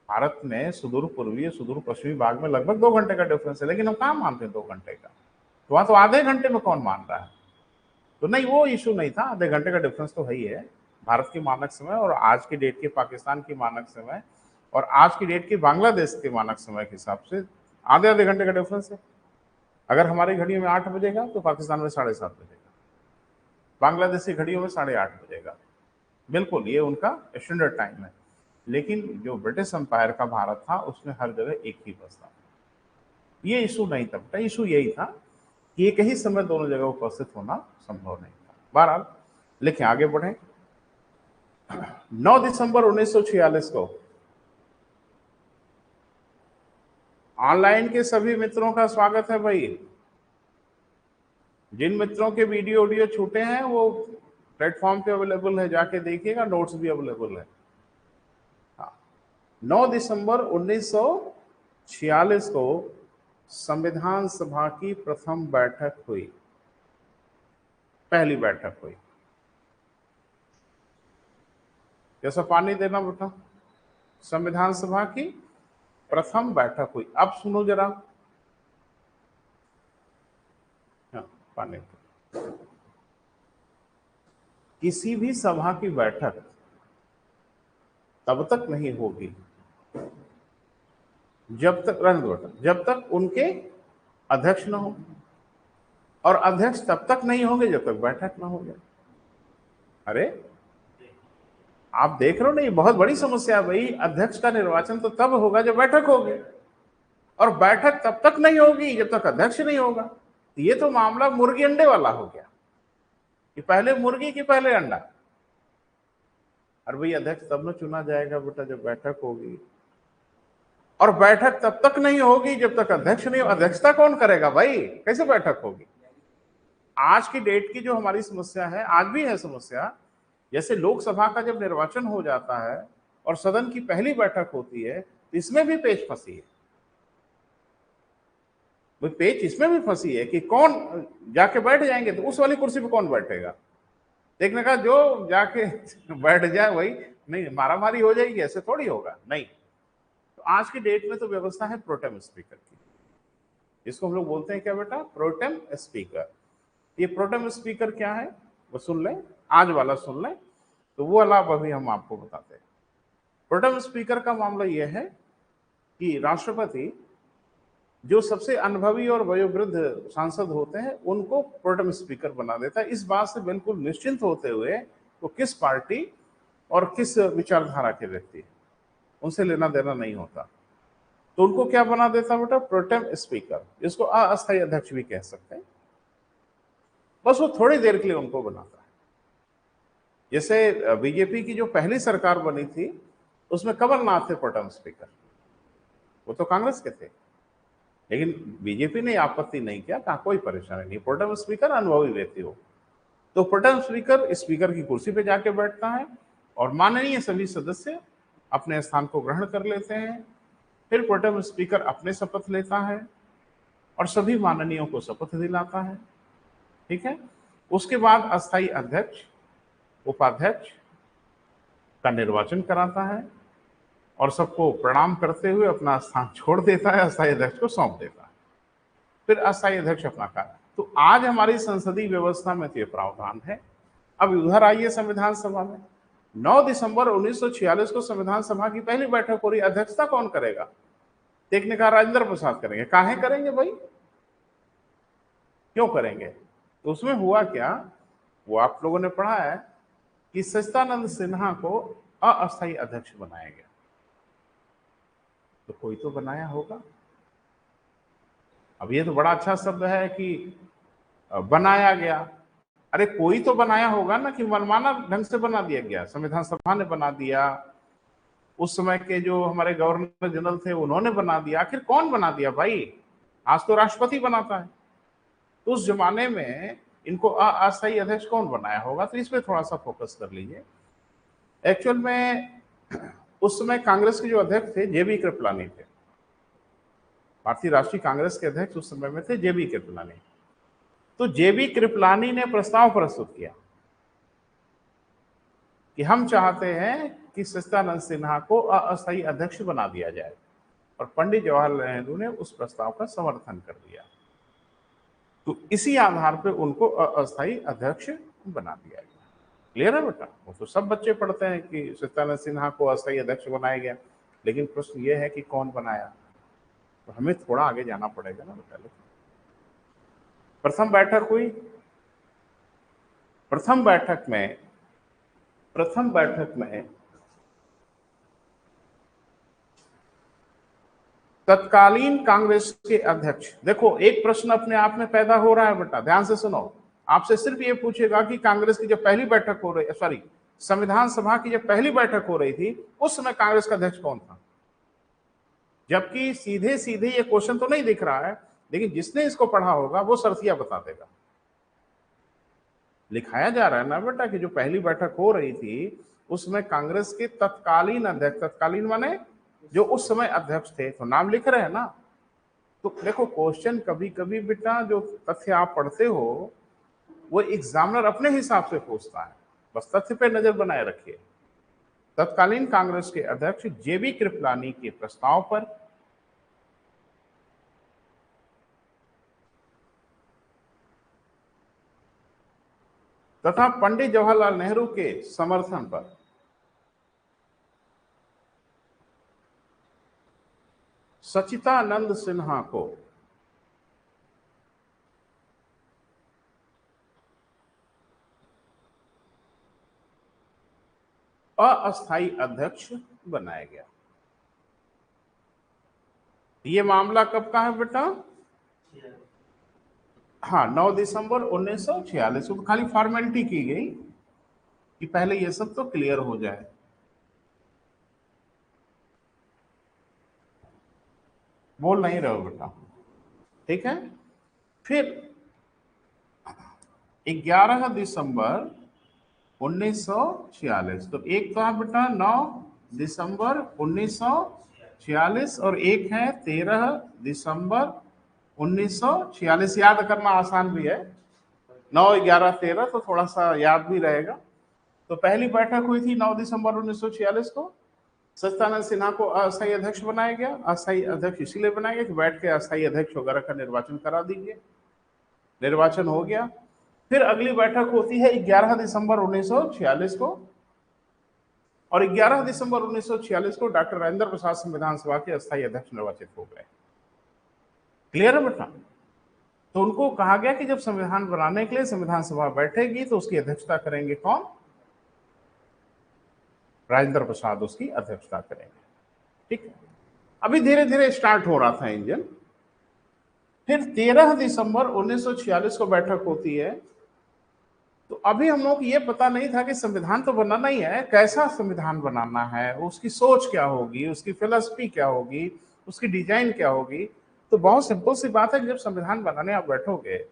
भारत में सुदूर पूर्वी सुदूर पश्चिमी भाग में लगभग 2 घंटे का डिफरेंस है, लेकिन हम कहाँ मानते हैं 2 घंटे का? तो वहां तो आधे घंटे में कौन मान रहा है? तो नहीं, वो इशू नहीं था। आधे घंटे का डिफरेंस तो है ही है। भारत की मानक समय और आज की डेट के पाकिस्तान की मानक समय और आज की डेट के बांग्लादेश के मानक समय के हिसाब से आधे आधे घंटे का डिफरेंस है। अगर हमारी घड़ियों में 8 बजेगा तो पाकिस्तान में 7:30 बजेगा, बांग्लादेशी घड़ियों में 8:30 बजेगा। बिल्कुल, ये उनका स्टैंडर्ड टाइम है। लेकिन जो ब्रिटिश एम्पायर का भारत था उसमें हर जगह एक ही बस था। ये इशू नहीं था बेटा, इशू यही था कि एक ही समय दोनों जगह उपस्थित होना संभव नहीं था। बहरहाल लेकिन आगे बढ़े। 9 दिसंबर 1946 को ऑनलाइन के सभी मित्रों का स्वागत है भाई। जिन मित्रों के वीडियो ऑडियो छूटे हैं वो प्लेटफॉर्म पे अवेलेबल है, जाके देखिएगा, नोट्स भी अवेलेबल है। 9 दिसंबर 1946 को संविधान सभा की प्रथम बैठक हुई, पहली बैठक हुई। जैसा पानी देना बेटा, संविधान सभा की प्रथम बैठक हुई। अब सुनो जरा, हाँ, पानी। किसी भी सभा की बैठक तब तक नहीं होगी जब तक, रहने दो बेटा, जब तक उनके अध्यक्ष न हो, और अध्यक्ष तब तक नहीं होंगे जब तक बैठक न हो जाए। अरे आप देख रहे हो ना, ये बहुत बड़ी समस्या है भाई। अध्यक्ष का निर्वाचन तो तब होगा जब बैठक होगी, और बैठक तब तक नहीं होगी जब तक अध्यक्ष नहीं होगा। तो ये तो मामला मुर्गी अंडे वाला हो गया कि पहले मुर्गी की पहले अंडा। और भाई अध्यक्ष तब न चुना जाएगा बेटा जब बैठक होगी, और बैठक तब तक नहीं होगी जब तक अध्यक्ष नहीं हो। अध्यक्षता कौन करेगा भाई, कैसे बैठक होगी? आज की डेट की जो हमारी समस्या है, आज भी है समस्या, जैसे लोकसभा का जब निर्वाचन हो जाता है और सदन की पहली बैठक होती है, तो इसमें भी पेच फंसी है। वो पेच इसमें भी फंसी है कि कौन जाके बैठ जाएंगे, तो उस वाली कुर्सी पे कौन बैठेगा। देखने का जो जाके बैठ जाए वही, नहीं मारामारी हो जाएगी, ऐसे थोड़ी होगा, नहीं। तो आज की डेट में तो व्यवस्था है प्रोटेम स्पीकर की, इसको हम लोग बोलते हैं क्या बेटा, प्रोटेम स्पीकर। ये प्रोटेम स्पीकर क्या है वो सुन लें, आज वाला सुन लें, तो वो वाला अभी हम आपको बताते हैं। प्रोटेम स्पीकर का मामला यह है कि राष्ट्रपति जो सबसे अनुभवी और वयोवृद्ध सांसद होते हैं उनको प्रोटेम स्पीकर बना देता है, इस बात से बिल्कुल निश्चिंत होते हुए वो किस पार्टी और किस विचारधारा के व्यक्ति हैं, उनसे लेना देना नहीं होता। तो उनको क्या बना देता बेटा, प्रोटेम स्पीकर, जिसको अस्थायी अध्यक्ष भी कह सकते हैं। बस वो थोड़ी देर के लिए उनको बनाता है। जैसे बीजेपी की जो पहली सरकार बनी थी उसमें कमलनाथ थे प्रोटेम स्पीकर, वो तो कांग्रेस के थे, लेकिन बीजेपी ने आपत्ति नहीं किया, कहा कोई परेशानी नहीं, प्रोटेम स्पीकर अनुभवी व्यक्ति हो। तो प्रोटेम स्पीकर स्पीकर की कुर्सी पे जाके बैठता है और माननीय सभी सदस्य अपने स्थान को ग्रहण कर लेते हैं। फिर प्रोटेम स्पीकर अपने शपथ लेता है और सभी माननीयों को शपथ दिलाता है, ठीक है। उसके बाद अस्थायी अध्यक्ष उपाध्यक्ष का निर्वाचन कराता है और सबको प्रणाम करते हुए अपना स्थान छोड़ देता है, अस्थायी अध्यक्ष को सौंप देता है। फिर अस्थायी अध्यक्ष अपना कार्य। तो आज हमारी संसदीय व्यवस्था में तो ये प्रावधान है। अब उधर आइए संविधान सभा में, 9 दिसंबर 1946 को संविधान सभा की पहली बैठक हो रही, अध्यक्षता कौन करेगा? देखने का राजेंद्र प्रसाद करेंगे। काहे करेंगे भाई, क्यों करेंगे? तो उसमें हुआ क्या, वो आप लोगों ने पढ़ा है कि सच्चिदानंद सिन्हा को अस्थायी अध्यक्ष बनाया गया। तो कोई तो बनाया होगा। अब ये तो बड़ा अच्छा शब्द है कि बनाया गया, अरे कोई तो बनाया होगा ना, कि मनमाना ढंग से बना दिया गया, संविधान सभा ने बना दिया, उस समय के जो हमारे गवर्नर जनरल थे उन्होंने बना दिया, आखिर कौन बना दिया भाई? आज तो राष्ट्रपति बनाता है। तो उस जमाने में इनको अस्थायी अध्यक्ष कौन बनाया होगा, तो इस पे थोड़ा सा फोकस कर लीजिए। एक्चुअल में उस समय कांग्रेस के जो अध्यक्ष थे जेबी कृपलानी थे, भारतीय राष्ट्रीय कांग्रेस के अध्यक्ष उस समय में थे जेबी कृपलानी। तो जेबी कृपलानी ने प्रस्ताव प्रस्तुत किया कि हम चाहते हैं कि सच्चिदानंद सिन्हा को अस्थायी अध्यक्ष बना दिया जाए, और पंडित जवाहरलाल नेहरू ने उस प्रस्ताव का समर्थन कर दिया। तो इसी आधार पर उनको अस्थायी अध्यक्ष बना दिया गया। क्लियर है बेटा? वो तो सब बच्चे पढ़ते हैं कि सच्चिदानंद सिन्हा को अस्थायी अध्यक्ष बनाया गया, लेकिन प्रश्न ये है कि कौन बनाया, तो हमें थोड़ा आगे जाना पड़ेगा ना बेटा। प्रथम बैठक हुई, प्रथम बैठक में तत्कालीन कांग्रेस के अध्यक्ष। देखो एक प्रश्न अपने आप में पैदा हो रहा है बेटा, ध्यान से सुनो। आपसे सिर्फ ये पूछेगा कि कांग्रेस की जब पहली बैठक हो रही, सॉरी, संविधान सभा की जब पहली बैठक हो रही थी उस समय कांग्रेस का अध्यक्ष कौन था। जबकि सीधे सीधे ये क्वेश्चन तो नहीं दिख रहा है, लेकिन जिसने इसको पढ़ा होगा वो सरसिया बता देगा। लिखाया जा रहा है ना बेटा कि जो पहली बैठक हो रही थी उसमें कांग्रेस के तत्कालीन अध्यक्ष, तत्कालीन माने जो उस समय अध्यक्ष थे, तो नाम लिख रहे हैं ना। तो देखो क्वेश्चन कभी कभी बेटा जो तथ्य आप पढ़ते हो वो एग्जामिनर अपने हिसाब से पूछता है, बस तथ्य पे नजर बनाए रखिए। तत्कालीन कांग्रेस के अध्यक्ष जेबी कृपलानी के प्रस्ताव पर तथा पंडित जवाहरलाल नेहरू के समर्थन पर सचितानंद सिन्हा को अस्थायी अध्यक्ष बनाया गया। ये मामला कब का है बेटा? हाँ, 9 दिसंबर 1946 को। खाली फॉर्मेलिटी की गई कि पहले ये सब तो क्लियर हो जाए। बोल नहीं रहे हो बेटा, ठीक है। फिर 11 दिसंबर 1946, तो एक तो है बेटा 9 दिसंबर 1946 और एक है 13 दिसंबर 1946। याद करना आसान भी है, 9, 11, 13 तो थोड़ा सा याद भी रहेगा। तो पहली बैठक हुई थी 9 दिसंबर 1946 को। सचिदानंद सिन्हा को अस्थायी अध्यक्ष बनाया गया। अस्थायी अध्यक्ष इसीलिए बनाया गया कि बैठ के अस्थायी अध्यक्ष वगैरह का निर्वाचन करा दीजिए। निर्वाचन हो गया। फिर अगली बैठक होती है 11 दिसंबर 1946 को, और 11 दिसंबर 1946 को डॉक्टर राजेंद्र प्रसाद संविधान सभा के अस्थायी अध्यक्ष निर्वाचित हो गए। क्लियर है बेटा? तो उनको कहा गया कि जब संविधान बनाने के लिए संविधान सभा बैठेगी तो उसकी अध्यक्षता करेंगे कौन? राजेंद्र प्रसाद उसकी अध्यक्षता करेंगे। ठीक है, अभी धीरे धीरे स्टार्ट हो रहा था इंजन। फिर 13 दिसंबर 1946 को बैठक होती है। तो अभी हम लोग को ये पता नहीं था कि संविधान तो बनाना ही है, कैसा संविधान बनाना है, उसकी सोच क्या होगी, उसकी फिलॉसफी क्या होगी, उसकी डिजाइन क्या होगी। तो बहुत सिंपल सी बात है कि जब संविधान बनाने आप बैठोगे,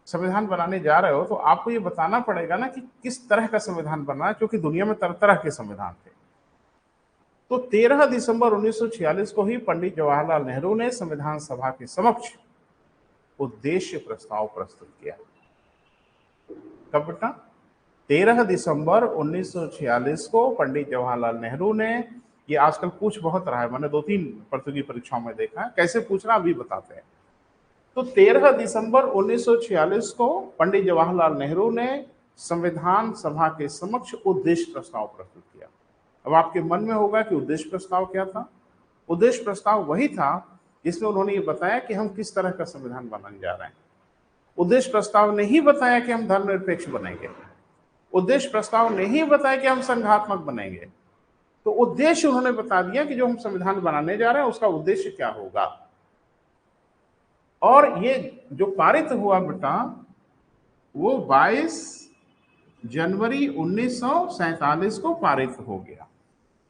संविधान बनाने जा रहे हो, तो आपको ये बताना पड़ेगा ना कि किस तरह का संविधान बनना है, क्योंकि दुनिया में तरह तरह के संविधान थे। तो 13 दिसंबर 1946 को ही पंडित जवाहरलाल नेहरू ने संविधान सभा के समक्ष उद्देश्य प्रस्ताव प्रस्तुत किया। कब बेटा? 13 दिसंबर 1946 को पंडित जवाहरलाल नेहरू ने, ये आजकल पूछ बहुत रहा है, मैंने 2-3 प्रतियोगी परीक्षाओं में देखा है, कैसे पूछना अभी बताते हैं। तो 13 दिसंबर 1946 को पंडित जवाहरलाल नेहरू ने संविधान सभा के समक्ष उद्देश्य प्रस्ताव प्रस्तुत किया। अब आपके मन में होगा कि उद्देश्य प्रस्ताव क्या था? उद्देश्य प्रस्ताव वही था जिसमें उन्होंने ये बताया कि हम किस तरह का संविधान बनाने जा रहे हैं। उद्देश्य प्रस्ताव ने ही बताया कि हम धर्मनिरपेक्ष बनेंगे। उद्देश्य प्रस्ताव ने ही बताया कि हम संघात्मक बनेंगे। तो उद्देश्य उन्होंने बता दिया कि जो हम संविधान बनाने जा रहे हैं उसका उद्देश्य क्या होगा। और ये जो पारित हुआ बेटा वो 22 जनवरी 1947 को पारित हो गया।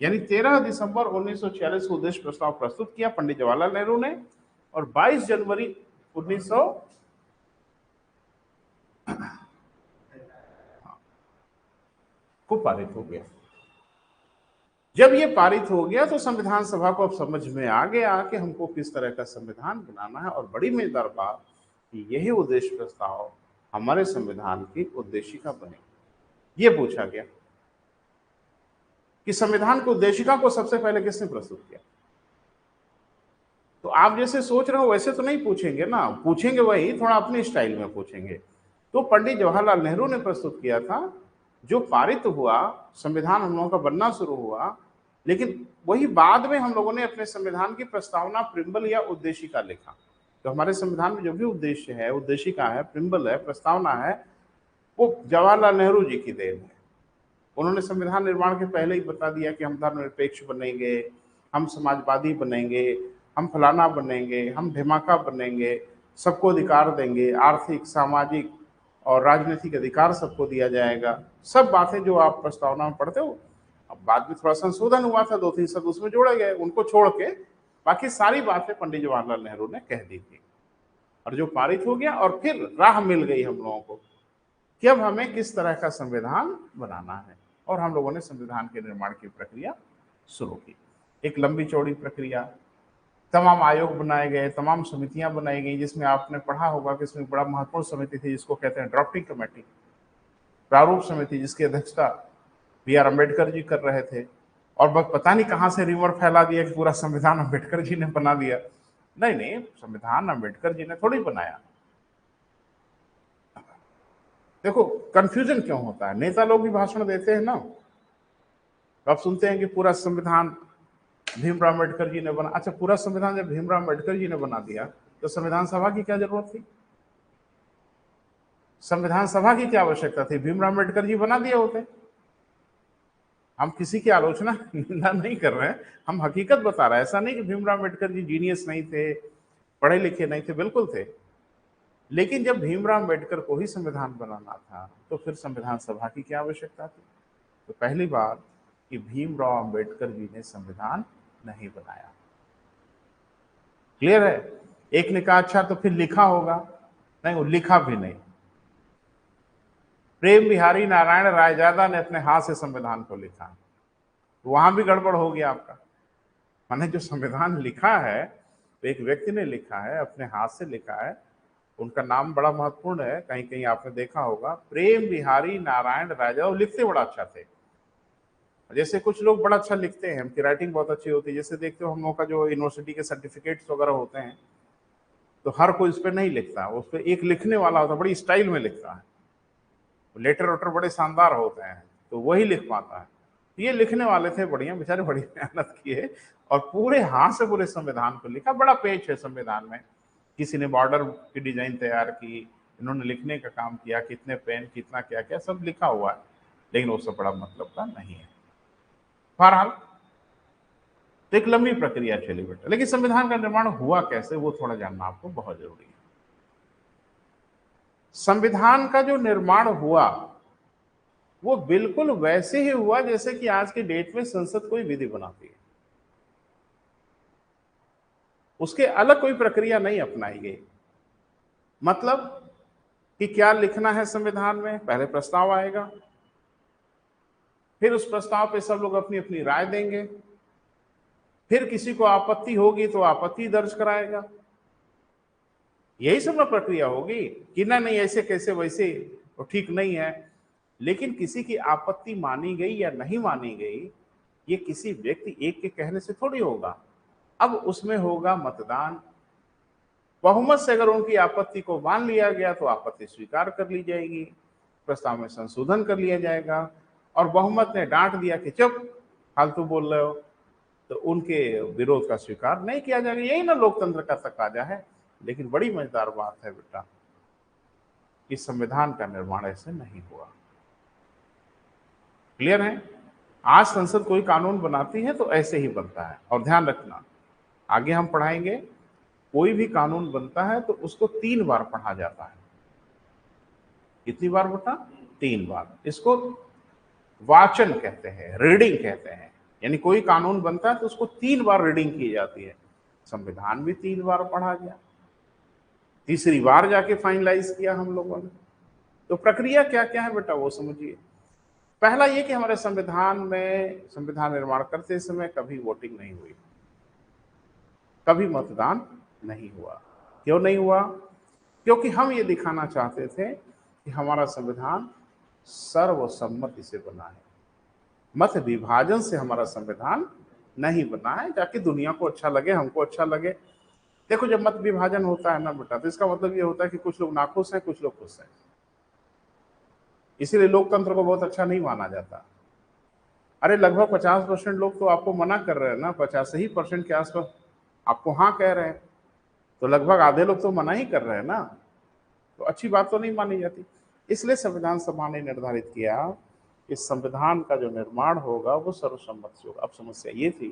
यानी 13 दिसंबर 1946 को उद्देश्य प्रस्ताव प्रस्तुत किया पंडित जवाहरलाल नेहरू ने, और 22 जनवरी 1900 को पारित हो गया। जब ये पारित हो गया तो संविधान सभा को अब समझ में आ गया कि हमको किस तरह का संविधान बनाना है, और बड़ी मजेदार बात कि यही उद्देश्य प्रस्ताव हमारे संविधान की उद्देशिका बने। ये पूछा गया कि संविधान की उद्देशिका को सबसे पहले किसने प्रस्तुत किया। तो आप जैसे सोच रहे हो वैसे तो नहीं पूछेंगे ना, पूछेंगे वही थोड़ा अपने स्टाइल में पूछेंगे। तो पंडित जवाहरलाल नेहरू ने प्रस्तुत किया था, जो पारित हुआ, संविधान हम लोगों का बनना शुरू हुआ, लेकिन वही बाद में हम लोगों ने अपने संविधान की प्रस्तावना, प्रिम्बल या उद्देशिका लिखा। तो हमारे संविधान में जो भी उद्देश्य है, उद्देशिका है, प्रिम्बल है, प्रस्तावना है, वो जवाहरलाल नेहरू जी की देन है। उन्होंने संविधान निर्माण के पहले ही बता दिया कि हम धर्मनिरपेक्ष बनेंगे, हम समाजवादी बनेंगे, हम फलाना बनेंगे, हम धमाका बनेंगे, सबको अधिकार देंगे, आर्थिक, सामाजिक और राजनीतिक अधिकार सबको दिया जाएगा। सब बातें जो आप प्रस्तावना में पढ़ते हो, अब बाद में थोड़ा संशोधन हुआ था, 2-3 शब्द उसमें जोड़े गए, उनको छोड़ के बाकी सारी बातें पंडित जवाहरलाल नेहरू ने कह दी थी और जो पारित हो गया। और फिर राह मिल गई हम लोगों को कि अब हमें किस तरह का संविधान बनाना है, और हम लोगों ने संविधान के निर्माण की प्रक्रिया शुरू की। एक लंबी चौड़ी प्रक्रिया, तमाम आयोग बनाए गए, तमाम समितियां बनाई गई, जिसमें आपने पढ़ा होगा कि इसमें बड़ा महत्वपूर्ण समिति थी जिसको कहते हैं ड्राफ्टिंग कमेटी, प्रारूप समिति, जिसकी अध्यक्षता बी.आर. अम्बेडकर जी कर रहे थे। और बस पता नहीं कहां से रिमर फैला दिया कि पूरा संविधान अम्बेडकर जी ने बना दिया। नहीं नहीं, संविधान अम्बेडकर जी ने थोड़ी बनाया। देखो कंफ्यूजन क्यों होता है, नेता लोग भी भाषण देते हैं ना, तो आप सुनते हैं कि पूरा संविधान भीमराव अम्बेडकर जी ने बना। अच्छा, पूरा संविधान जब भीमराव अम्बेडकर जी ने बना दिया तो संविधान सभा की क्या जरूरत थी? संविधान सभा की क्या आवश्यकता थी? भीमराव अम्बेडकर जी बना दिए होते। हम किसी की आलोचना निंदा नहीं कर रहे हैं, हम हकीकत बता रहे हैं। ऐसा नहीं कि भीमराव अम्बेडकर जी जीनियस नहीं थे, पढ़े लिखे नहीं थे, बिल्कुल थे। लेकिन जब भीमराव अम्बेडकर को ही संविधान बनाना था तो फिर संविधान सभा की क्या आवश्यकता थी? तो पहली बात कि भीमराव अम्बेडकर जी ने संविधान नहीं बनाया। क्लियर है? एक ने कहा अच्छा तो फिर लिखा होगा, नहीं, वो लिखा भी नहीं। प्रेम बिहारी नारायण रायजादा ने अपने हाथ से संविधान को लिखा, वहां भी गड़बड़ हो गया आपका। माने जो संविधान लिखा है तो एक व्यक्ति ने लिखा है, अपने हाथ से लिखा है, उनका नाम बड़ा महत्वपूर्ण है, कहीं कहीं आपने देखा होगा, प्रेम बिहारी नारायण रायजादा। लिखते बड़ा अच्छा थे। जैसे कुछ लोग बड़ा अच्छा लिखते हैं, उनकी राइटिंग बहुत अच्छी होती है। जैसे देखते हो हम लोग का जो यूनिवर्सिटी के सर्टिफिकेट्स वगैरह होते हैं, तो हर कोई उस पर नहीं लिखता, उस पर एक लिखने वाला होता है, बड़ी स्टाइल में लिखता है, लेटर वेटर बड़े शानदार होते हैं, तो वही लिख पाता है। ये लिखने वाले थे बढ़िया, बेचारे बड़ी मेहनत किए और पूरे हाथ से पूरे संविधान को लिखा। बड़ा पेज है संविधान में, किसी ने बॉर्डर की डिजाइन तैयार की, इन्होंने लिखने का काम किया, कितने पेन, कितना क्या क्या सब लिखा हुआ है, लेकिन वो सब बड़ा मतलब का नहीं है। बहरहाल तो एक लंबी प्रक्रिया चली बेटा, लेकिन संविधान का निर्माण हुआ कैसे वो थोड़ा जानना आपको बहुत जरूरी है। संविधान का जो निर्माण हुआ वो बिल्कुल वैसे ही हुआ जैसे कि आज के डेट में संसद कोई विधि बनाती है। उसके अलग कोई प्रक्रिया नहीं अपनाई गई। मतलब कि क्या लिखना है संविधान में, पहले प्रस्ताव आएगा, फिर उस प्रस्ताव पे सब लोग अपनी अपनी राय देंगे, फिर किसी को आपत्ति होगी तो आपत्ति दर्ज कराएगा। यही सब ना प्रक्रिया होगी कि ना नहीं ऐसे कैसे वैसे तो ठीक नहीं है। लेकिन किसी की आपत्ति मानी गई या नहीं मानी गई, ये किसी व्यक्ति एक के कहने से थोड़ी होगा। अब उसमें होगा मतदान। बहुमत से अगर उनकी आपत्ति को मान लिया गया तो आपत्ति स्वीकार कर ली जाएगी, प्रस्ताव में संशोधन कर लिया जाएगा। और बहुमत ने डांट दिया कि चुप, फालतू बोल रहे हो, तो उनके विरोध का स्वीकार नहीं किया जाएगा। यही ना लोकतंत्र का तकाजा है। लेकिन बड़ी मजेदार बात है बेटा, इस संविधान का निर्माण ऐसे नहीं हुआ। क्लियर है? आज संसद कोई कानून बनाती है तो ऐसे ही बनता है। और ध्यान रखना, आगे हम पढ़ाएंगे, कोई भी कानून बनता है तो उसको 3 बार पढ़ा जाता है। कितनी बार बेटा? 3 बार। इसको वाचन कहते हैं, रीडिंग कहते हैं। यानी कोई कानून बनता है तो उसको 3 बार रीडिंग की जाती है। संविधान भी 3 बार पढ़ा गया, तीसरी बार जाके फाइनलाइज किया हम लोगों ने। तो प्रक्रिया क्या क्या है बेटा वो समझिए। पहला ये कि हमारे संविधान में, संविधान निर्माण करते समय कभी वोटिंग नहीं हुई, कभी मतदान नहीं हुआ। क्यों नहीं हुआ? क्योंकि हम ये दिखाना चाहते थे कि हमारा संविधान सर्वसम्मति से बना है, मत विभाजन से हमारा संविधान नहीं बना है, ताकि दुनिया को अच्छा लगे, हमको अच्छा लगे। देखो जब मत विभाजन होता है ना बेटा, तो इसका मतलब ये होता है कि कुछ लोग नाखुश हैं, कुछ लोग खुश हैं। इसीलिए लोकतंत्र को बहुत अच्छा नहीं माना जाता। अरे लगभग 50% लोग तो आपको मना कर रहे हैं ना, 85% के आसपास आपको हाँ कह रहे हैं, तो लगभग आधे लोग तो मना ही कर रहे हैं ना, तो अच्छी बात तो नहीं मानी जाती। इसलिए संविधान सभा ने निर्धारित किया कि संविधान का जो निर्माण होगा वो सर्वसम्मत से होगा। अब समस्या ये थी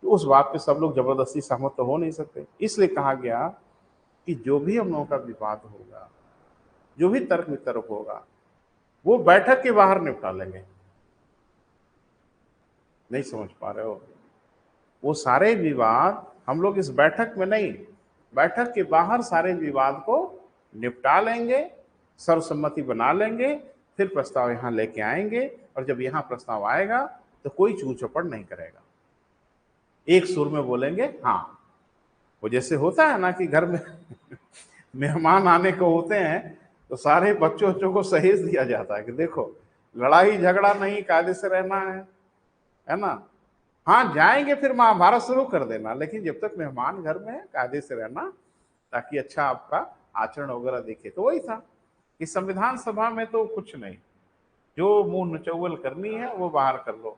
तो उस बात पे सब लोग जबरदस्ती सहमत तो हो नहीं सकते, इसलिए कहा गया कि जो भी हम लोगों का विवाद होगा, जो भी तर्क वितर्क होगा, वो बैठक के बाहर निपटा लेंगे। नहीं समझ पा रहे हो? वो सारे विवाद हम लोग इस बैठक में नहीं, बैठक के बाहर सारे विवाद को निपटा लेंगे, सर्वसम्मति बना लेंगे, फिर प्रस्ताव यहां लेके आएंगे, और जब यहां प्रस्ताव आएगा तो कोई चू चौपड़ नहीं करेगा, एक सुर में बोलेंगे हाँ। वो जैसे होता है ना कि घर में मेहमान आने को होते हैं तो सारे बच्चों बच्चों को सहेज दिया जाता है कि देखो लड़ाई झगड़ा नहीं, कायदे से रहना है ना। हाँ जाएंगे फिर महाभारत शुरू कर देना, लेकिन जब तक मेहमान घर में है कायदे से रहना, ताकि अच्छा आपका आचरण वगैरह दिखे। तो वही था कि संविधान सभा में तो कुछ नहीं, जो मुंह नचौवल करनी है वो बाहर कर लो,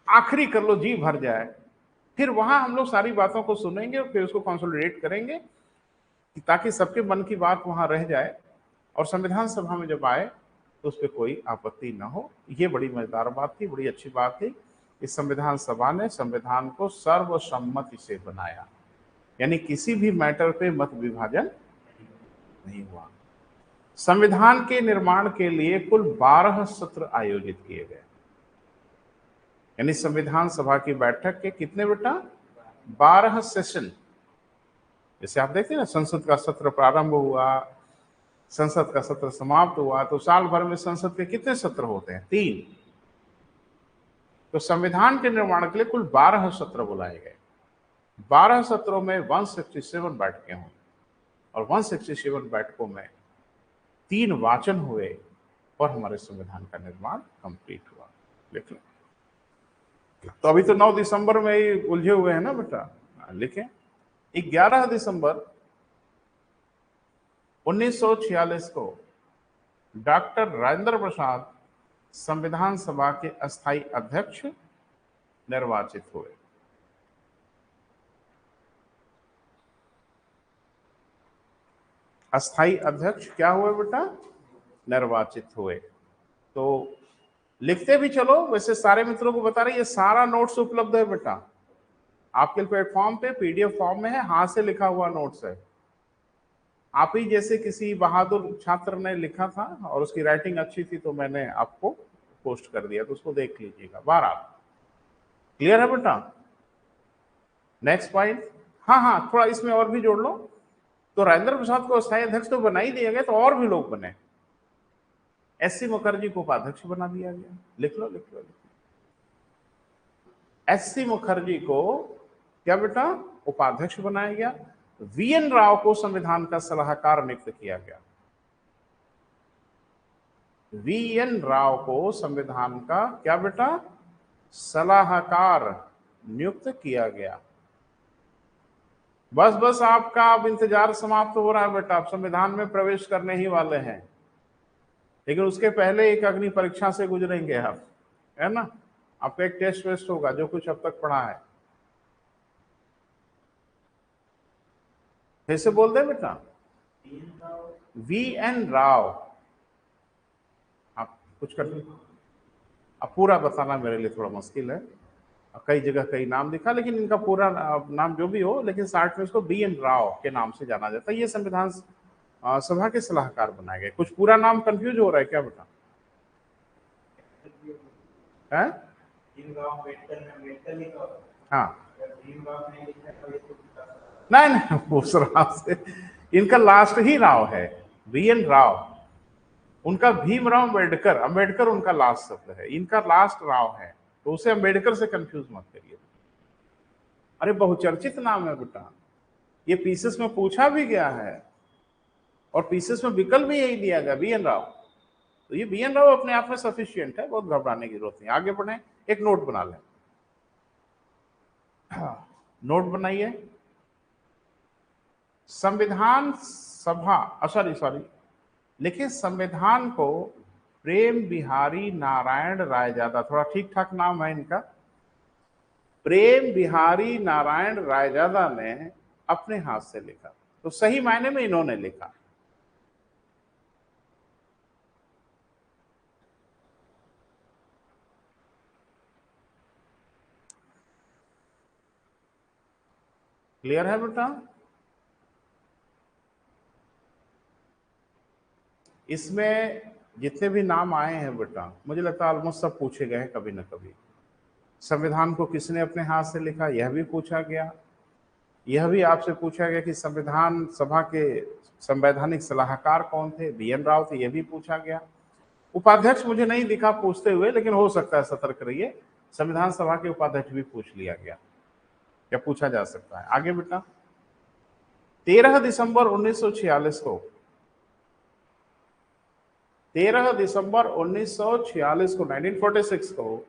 आखिरी कर लो, जी भर जाए, फिर वहां हम लोग सारी बातों को सुनेंगे और फिर उसको कंसोलिडेट करेंगे ताकि सबके मन की बात वहां रह जाए, और संविधान सभा में जब आए तो उस पर कोई आपत्ति ना हो। ये बड़ी मजेदार बात थी, बड़ी अच्छी बात थी। इस संविधान सभा ने संविधान को सर्वसम्मति से बनाया, यानी किसी भी मैटर पे मत विभाजन नहीं हुआ। संविधान के निर्माण के लिए कुल 12 सत्र आयोजित किए गए, यानी संविधान सभा की बैठक के कितने बेटा 12 सेशन। जैसे आप देखते हैं ना, संसद का सत्र प्रारंभ हुआ, संसद का सत्र समाप्त हुआ, तो साल भर में संसद के कितने सत्र होते हैं 3। तो संविधान के निर्माण के लिए कुल 12 सत्र बुलाए गए। 12 सत्रों में 167 बैठकें हुई, और 167 बैठकों में 3 वाचन हुए, और हमारे संविधान का निर्माण कंप्लीट हुआ। लिख लो। तो अभी तो 9 दिसंबर में ही उलझे हुए हैं ना बेटा, लिखें 11 दिसंबर 1946 को डॉक्टर राजेंद्र प्रसाद संविधान सभा के अस्थायी अध्यक्ष निर्वाचित हुए। अस्थायी अध्यक्ष क्या हुए बेटा, निर्वाचित हुए। तो लिखते भी चलो, वैसे सारे मित्रों को बता रहे ये सारा नोट्स उपलब्ध है बेटा आपके प्लेटफॉर्म पे, पीडीएफ फॉर्म में है, हाथ से लिखा हुआ नोट्स है। आप ही जैसे किसी बहादुर छात्र ने लिखा था और उसकी राइटिंग अच्छी थी तो मैंने आपको पोस्ट कर दिया, तो उसको देख लीजिएगा 12। क्लियर है बेटा? Next point. हाँ, थोड़ा इसमें और भी जोड़ लो। तो राजेंद्र प्रसाद को अस्थायी अध्यक्ष तो बना ही दिया गया, तो और भी लोग बने। एससी मुखर्जी को उपाध्यक्ष बना दिया गया। लिख लो लिख लो। एससी मुखर्जी को क्या बेटा उपाध्यक्ष बनाया गया। वीएन राव को संविधान का सलाहकार नियुक्त किया गया। वीएन राव को संविधान का क्या बेटा सलाहकार नियुक्त किया गया। बस बस आपका अब इंतजार समाप्त हो रहा है बेटा, आप संविधान में प्रवेश करने ही वाले हैं, लेकिन उसके पहले एक अग्नि परीक्षा से गुजरेंगे आप, है ना। आपका एक टेस्ट वेस्ट होगा जो कुछ अब तक पढ़ा है। फिर से बोल दे बेटा, वी एन राव। आप कुछ कर, अब पूरा बताना मेरे लिए थोड़ा मुश्किल है, कई जगह कई नाम दिखा, लेकिन इनका पूरा नाम जो भी हो, लेकिन शार्ट में इसको बी एन राव के नाम से जाना जाता है। ये संविधान सभा के सलाहकार बनाए गए। कुछ पूरा नाम कंफ्यूज हो रहा है क्या बेटा? है? हाँ नहीं नहीं उस राव से, इनका लास्ट ही राव है, बी एन राव। उनका भीमराव अम्बेडकर, अम्बेडकर उनका लास्ट शब्द है, इनका लास्ट राव है, तो उसे अम्बेडकर से कंफ्यूज मत करिए। अरे बहुचर्चित नाम है बेटा, ये पीसेस में पूछा भी गया है, और पीसेस में विकल्प भी यही दिया गया बी एन राव। तो ये बी एन राव अपने आप में सफिशियंट है, बहुत घबराने की जरूरत नहीं। आगे बढ़े, एक नोट बना लें। नोट बनाइए, संविधान सभा सॉरी लिखिए, संविधान को प्रेम बिहारी नारायण रायजादा, थोड़ा ठीक ठाक नाम है इनका, प्रेम बिहारी नारायण रायजादा ने अपने हाथ से लिखा। तो सही मायने में इन्होंने लिखा। क्लियर है बेटा? इसमें जितने भी नाम आए हैं बेटा, मुझे लगता है ऑलमोस्ट सब पूछे गए हैं कभी ना कभी। संविधान को किसने अपने हाथ से लिखा, यह भी पूछा गया। यह भी आपसे पूछा गया कि संविधान सभा के संवैधानिक सलाहकार कौन थे, BN राव थे, यह भी पूछा गया। उपाध्यक्ष मुझे नहीं दिखा पूछते हुए, लेकिन हो सकता है, सतर्क रहिए, संविधान सभा के उपाध्यक्ष भी पूछ लिया गया या पूछा जा सकता है। आगे बेटा, 13 दिसंबर 1946 को 1946 को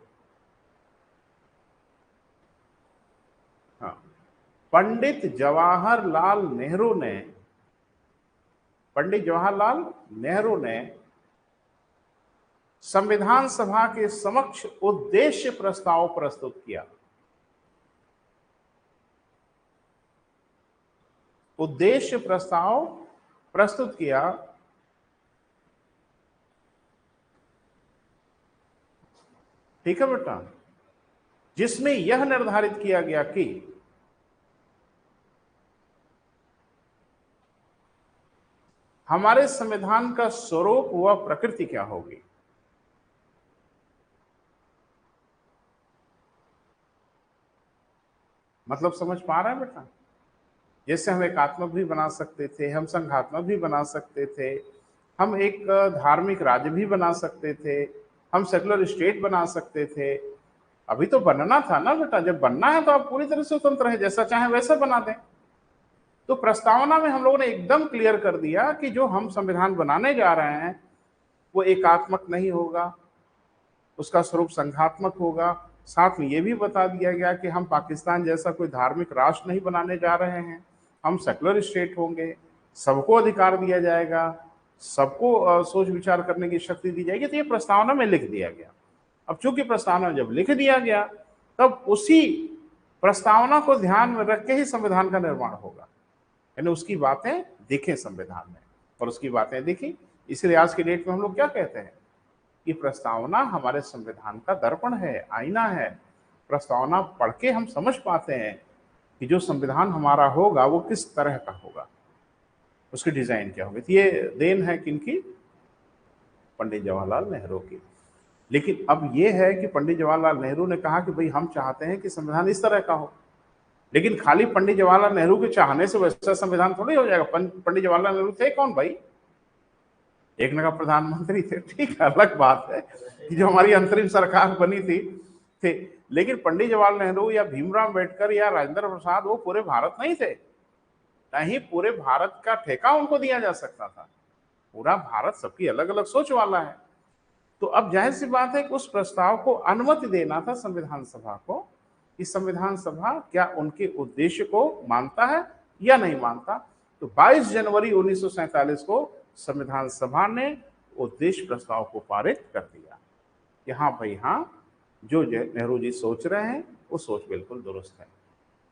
हाँ, पंडित जवाहरलाल नेहरू ने संविधान सभा के समक्ष उद्देश्य प्रस्ताव प्रस्तुत किया। उद्देश्य प्रस्ताव प्रस्तुत किया। ठीक है बेटा, जिसमें यह निर्धारित किया गया कि हमारे संविधान का स्वरूप व प्रकृति क्या होगी। मतलब समझ पा रहे हैं बेटा? जैसे हम एकात्मक भी बना सकते थे, हम संघात्मक भी बना सकते थे, हम एक धार्मिक राज्य भी बना सकते थे, हम सेकुलर स्टेट बना सकते थे। अभी तो बनना था ना बेटा, जब बनना है तो आप पूरी तरह से स्वतंत्र है, जैसा चाहे वैसा बना दें। तो प्रस्तावना में हम लोगों ने एकदम क्लियर कर दिया कि जो हम संविधान बनाने जा रहे हैं वो एकात्मक नहीं होगा, उसका स्वरूप संघात्मक होगा। साथ में ये भी बता दिया गया कि हम पाकिस्तान जैसा कोई धार्मिक राष्ट्र नहीं बनाने जा रहे हैं, हम सेकुलर स्टेट होंगे, सबको अधिकार दिया जाएगा, सबको सोच विचार करने की शक्ति दी जाएगी। तो ये प्रस्तावना में लिख दिया गया। अब चूंकि प्रस्तावना जब लिख दिया गया, तब उसी प्रस्तावना को ध्यान में रख के ही संविधान का निर्माण होगा, यानी उसकी बातें दिखें संविधान में, और उसकी बातें दिखी। इसलिए आज की डेट में हम लोग क्या कहते हैं कि प्रस्तावना हमारे संविधान का दर्पण है, आईना है। प्रस्तावना पढ़ के हम समझ पाते हैं कि जो संविधान हमारा होगा वो किस तरह का होगा, उसकी डिजाइन क्या होगी। तो ये देन है किनकी? पंडित जवाहरलाल नेहरू की। लेकिन अब ये है कि पंडित जवाहरलाल नेहरू ने कहा कि भाई हम चाहते हैं कि संविधान इस तरह का हो, लेकिन खाली पंडित जवाहरलाल नेहरू के चाहने से वैसा संविधान थोड़ी हो जाएगा। पंडित जवाहरलाल नेहरू थे कौन भाई? एक नया प्रधानमंत्री थे, ठीक है, अलग बात है कि जो हमारी अंतरिम सरकार बनी थी थे। लेकिन पंडित जवाहरलाल नेहरू या भीमराव अम्बेडकर या राजेंद्र प्रसाद वो पूरे भारत नहीं थे, नहीं पूरे भारत का ठेका उनको दिया जा सकता था। पूरा भारत सबकी अलग अलग सोच वाला है। तो अब जाहिर सी बात है कि उस प्रस्ताव को अनुमति देना था संविधान सभा को, कि संविधान सभा क्या उनके उद्देश्य को मानता है या नहीं मानता। तो 22 जनवरी 1947 को संविधान सभा ने उद्देश्य प्रस्ताव को पारित कर दिया कि हाँ भाई हाँ, जो नेहरू जी सोच रहे हैं वो सोच बिल्कुल दुरुस्त है।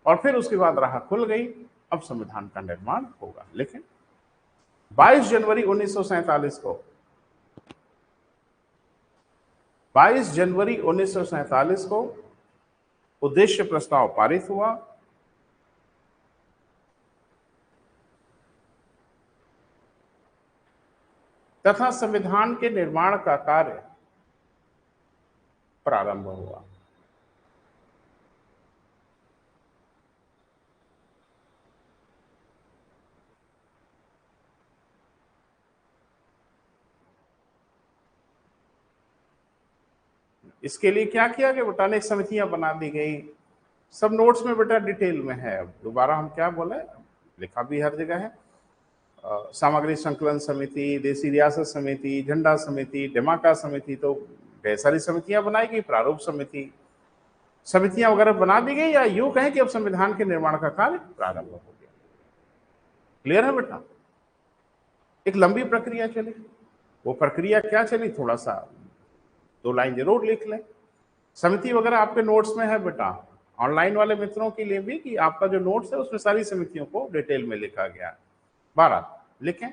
और फिर उसके बाद राह खुल गई, अब संविधान का निर्माण होगा। लेकिन 22 जनवरी 1947 को 22 जनवरी 1947 को उद्देश्य प्रस्ताव पारित हुआ। तथा संविधान के निर्माण का कार्य प्रारंभ हुआ। इसके लिए क्या किया गया बेटा? अनेक समितियां बना दी गई, सब नोट्स में बेटा डिटेल में है। अब दोबारा हम क्या बोले, लिखा भी हर जगह है। सामग्री संकलन समिति, देसी रियासत समिति, झंडा समिति, डिमाका समिति, तो ढेर सारी समितियां बनाई गई, प्रारूप समिति, समितियां वगैरह बना दी गई। या यूं कहें कि अब संविधान के निर्माण का कार्य प्रारंभ हो गया। क्लियर है बेटा? एक लंबी प्रक्रिया चली। वो प्रक्रिया क्या चली, थोड़ा सा 2 लाइन जरूर लिख लें। समिति वगैरह आपके नोट्स में है बेटा, ऑनलाइन वाले मित्रों के लिए भी, कि आपका जो नोट्स है उसमें सारी समितियों को डिटेल में लिखा गया है। 12 लिखें।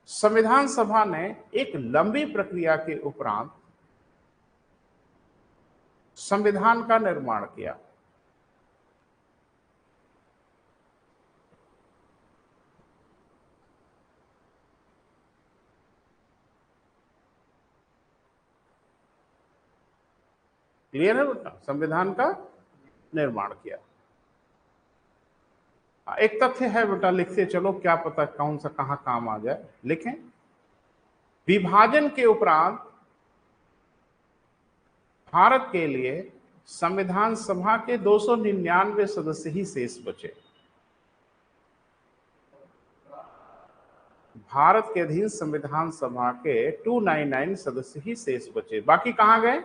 संविधान सभा ने एक लंबी प्रक्रिया के उपरांत संविधान का निर्माण किया। क्लियर है बेटा? संविधान का निर्माण किया। एक तथ्य है बेटा, लिखते चलो, क्या पता कौन सा कहां काम आ जाए। लिखें, विभाजन के उपरांत भारत के लिए संविधान सभा के 299 सदस्य ही शेष बचे। भारत के अधीन संविधान सभा के 299 सदस्य ही शेष बचे, बाकी कहां गए?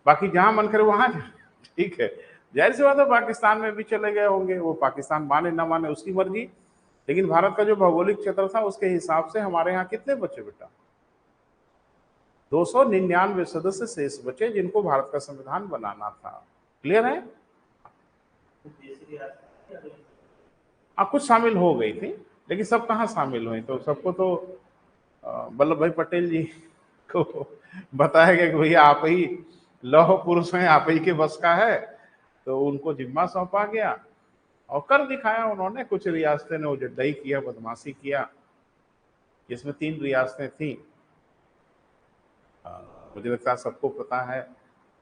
बाकी जहां मन करे वहां जाए। ठीक है, जाहिर सी बात है पाकिस्तान में भी चले गए होंगे, वो पाकिस्तान माने ना माने उसकी मर्जी। लेकिन भारत का जो भौगोलिक क्षेत्र था उसके हिसाब से हमारे यहाँ कितने बचे बेटा? 299 सदस्य शेष बचे जिनको भारत का संविधान बनाना था। क्लियर है? कुछ शामिल हो गई थी, लेकिन सब कहाँ शामिल हुई? तो सबको तो वल्लभ भाई पटेल जी को बताया गया कि भैया आप ही लौह पुरुष हैं, आप ही के बस का है, तो उनको जिम्मा सौंपा गया और कर दिखाया उन्होंने। कुछ रियासतें ने उजड्डई किया, बदमाशी किया, जिसमें 3 रियासतें थी। मुझे लगता है सबको पता है,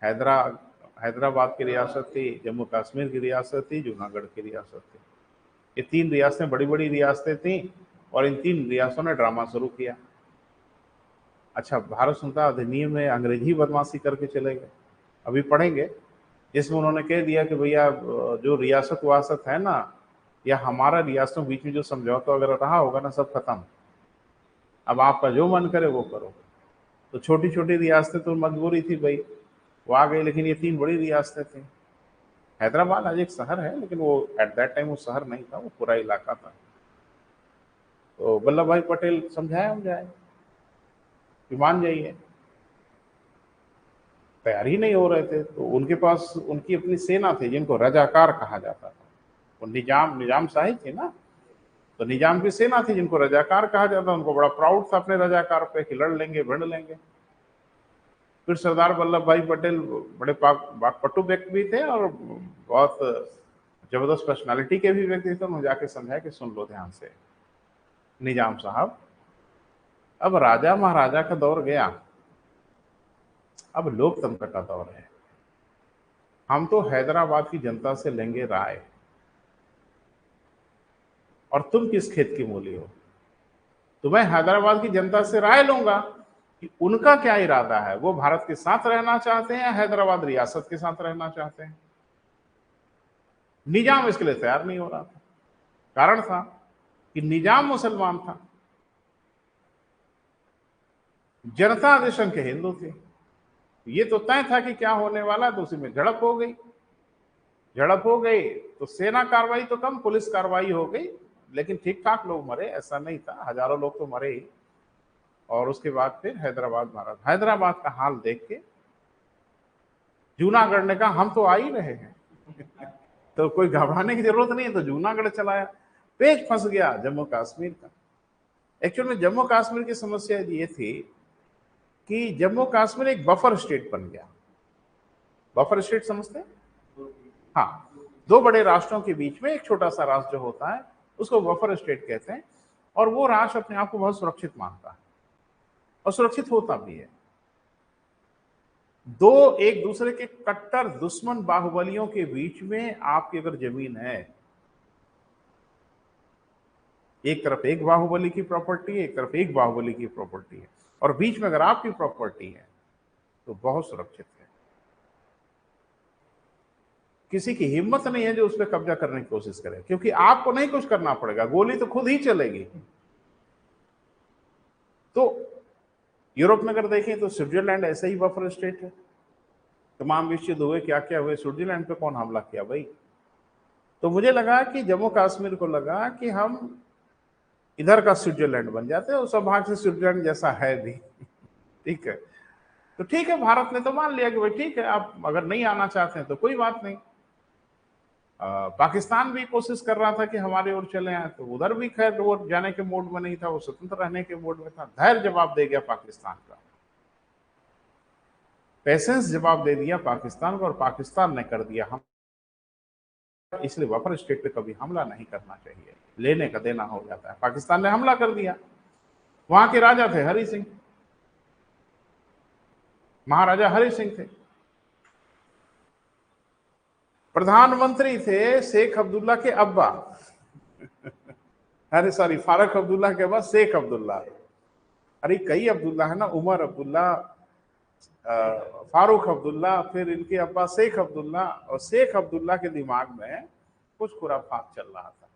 हैदराबाद की रियासत थी, जम्मू कश्मीर की रियासत थी, जूनागढ़ की रियासत थी। ये 3 रियासतें बड़ी बड़ी रियासतें थी और इन 3 रियासतों ने ड्रामा शुरू किया। अच्छा, भारत संविधान अधिनियम में अंग्रेजी बदमाशी करके चले गए, अभी पढ़ेंगे, जिसमें उन्होंने कह दिया कि भैया जो रियासत वासत है ना, या हमारा रियासतों के बीच में जो समझौता अगर रहा होगा ना, सब खत्म, अब आपका जो मन करे वो करो। तो छोटी छोटी रियासतें तो मजबूरी थी भाई, वो आ गई, लेकिन ये 3 बड़ी रियासतें थी। हैदराबाद आज एक शहर है, लेकिन वो एट दैट टाइम वो शहर नहीं था, वो पूरा इलाका था। तो वल्लभ भाई पटेल समझाए हम जाए कि मान जाइए, तैयार ही नहीं हो रहे थे। तो उनके पास उनकी अपनी सेना थी जिनको रजाकार कहा जाता था। वो निजाम शाही थे ना, तो निजाम की सेना थी जिनको रजाकार कहा जाता। उनको बड़ा प्राउड था अपने रजाकार पे कि लड़ लेंगे, भिड़ लेंगे। फिर सरदार वल्लभ भाई पटेल बड़े वाकपटु व्यक्ति भी थे और बहुत जबरदस्त पर्सनालिटी के भी व्यक्ति थे। उन्होंने जाके समझाया कि सुन लो ध्यान से निजाम साहब, अब राजा महाराजा का दौर गया, अब लोकतंत्र का दौर है। हम तो हैदराबाद की जनता से लेंगे राय, और तुम किस खेत की मूली हो? तो मैं हैदराबाद की जनता से राय लूंगा कि उनका क्या इरादा है, वो भारत के साथ रहना चाहते हैं या हैदराबाद रियासत के साथ रहना चाहते हैं। निजाम इसके लिए तैयार नहीं हो रहा था। कारण था कि निजाम मुसलमान था, जनता अधिशन के हिंदू थे। ये तो तय था कि क्या होने वाला, तो उसी में झड़प हो गई। झड़प हो गई तो सेना कार्रवाई तो कम, पुलिस कार्रवाई हो गई, लेकिन ठीक ठाक लोग मरे, ऐसा नहीं था, हजारों लोग तो मरे ही। और उसके बाद फिर हैदराबाद महाराज, हैदराबाद का हाल देख के जूनागढ़ ने कहा हम तो आ ही रहे हैं तो कोई घबराने की जरूरत नहीं है, तो जूनागढ़ चलाया। पेच फंस गया जम्मू कश्मीर का। एक्चुअल में जम्मू कश्मीर की समस्या ये थी कि जम्मू कश्मीर एक बफर स्टेट बन गया। बफर स्टेट समझते हैं? हाँ, 2 बड़े राष्ट्रों के बीच में एक छोटा सा राष्ट्र जो होता है उसको बफर स्टेट कहते हैं। और वो राष्ट्र अपने आप को बहुत सुरक्षित मानता है और सुरक्षित होता भी है। 2 एक दूसरे के कट्टर दुश्मन बाहुबलियों के बीच में आपकी अगर जमीन है, एक तरफ एक बाहुबली की प्रॉपर्टी है, एक तरफ एक बाहुबली की प्रॉपर्टी है, और बीच में अगर आपकी प्रॉपर्टी है तो बहुत सुरक्षित है। किसी की हिम्मत नहीं है जो उस पर कब्जा करने की कोशिश करे, क्योंकि आपको नहीं कुछ करना पड़ेगा, गोली तो खुद ही चलेगी। तो यूरोप में अगर देखें तो स्विट्जरलैंड ऐसे ही बफर स्टेट है। तमाम विश्व युद्ध हुए, क्या क्या हुए, स्विट्जरलैंड पे कौन हमला किया भाई? तो मुझे लगा कि जम्मू कश्मीर को लगा कि हम इधर का स्विट्जरलैंड बन जाते हैं, और सौभाग्य से स्विट्जरलैंड जैसा है भी। ठीक है, तो ठीक है, भारत ने तो मान लिया कि भाई ठीक है, आप अगर नहीं आना चाहते हैं तो कोई बात नहीं। पाकिस्तान भी कोशिश कर रहा था कि हमारे ओर चले आए, तो उधर भी खैर वो जाने के मूड में नहीं था, वो स्वतंत्र रहने के मूड में था। धैर्य जवाब दे गया पाकिस्तान का, पेशेंस जवाब दे दिया पाकिस्तान को, और पाकिस्तान ने कर दिया हम। इसलिए बफर स्टेट पे कभी हमला नहीं करना चाहिए, लेने का देना हो जाता है। पाकिस्तान ने हमला कर दिया। वहां के राजा थे हरि सिंह, महाराजा हरि सिंह थे। प्रधानमंत्री थे शेख अब्दुल्ला के अब्बा अरे सॉरी, फारूक अब्दुल्ला के बाद शेख अब्दुल्ला। अरे कई अब्दुल्ला है ना, उमर अब्दुल्ला, फारूक अब्दुल्ला, फिर इनके अब्बा शेख अब्दुल्ला, और शेख अब्दुल्ला के दिमाग में कुछ खुराफात चल रहा था,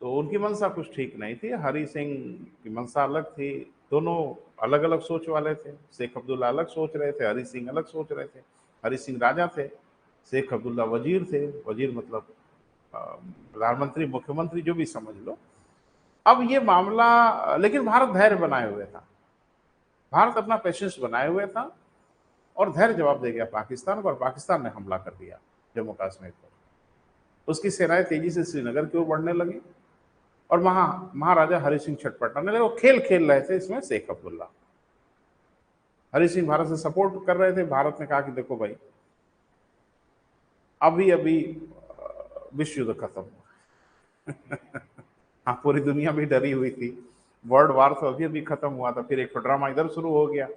तो उनकी मंशा कुछ ठीक नहीं थी। हरि सिंह की मंशा अलग थी। दोनों अलग अलग सोच वाले थे। शेख अब्दुल्ला अलग सोच रहे थे, हरि सिंह अलग सोच रहे थे। हरि सिंह राजा थे, शेख अब्दुल्ला वजीर थे। वजीर मतलब प्रधानमंत्री, मुख्यमंत्री, जो भी समझ लो। अब ये मामला, लेकिन भारत धैर्य बनाए हुए था। भारत अपना पेशेंस बनाए हुए था और धैर्य जवाब दे गया पाकिस्तान को, और पाकिस्तान ने हमला कर दिया जम्मू कश्मीर पर। उसकी सेनाएं तेजी से श्रीनगर की ओर बढ़ने लगी और महाराजा हरि सिंह छटपटाने लगे। वो खेल खेल रहे थे इसमें शेख अब्दुल्ला। हरि सिंह भारत से सपोर्ट कर रहे थे। भारत ने कहा कि देखो भाई, अभी अभी विश्व युद्ध खत्म हुआ हाँ, पूरी दुनिया भी डरी हुई थी। वर्ल्ड वार तो अभी अभी खत्म हुआ था, फिर एक ड्रामा इधर शुरू हो गया।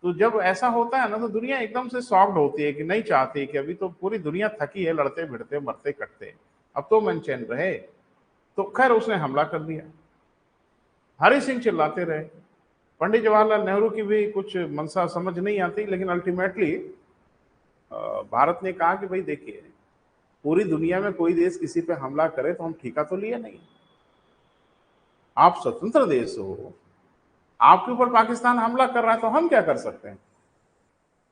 तो जब ऐसा होता है ना, तो दुनिया एकदम से शॉक्ड होती है कि नहीं चाहती कि अभी तो पूरी दुनिया थकी है, लड़ते भिड़ते मरते कटते, अब तो मन चैन रहे। तो खैर उसने हमला कर दिया। हरि सिंह चिल्लाते रहे। पंडित जवाहरलाल नेहरू की भी कुछ मंशा समझ नहीं आती, लेकिन अल्टीमेटली भारत ने कहा कि भाई देखिए, पूरी दुनिया में कोई देश किसी पे हमला करे तो हम ठीका तो लिए नहीं। आप स्वतंत्र देश हो, आपके ऊपर पाकिस्तान हमला कर रहा है, तो हम क्या कर सकते हैं?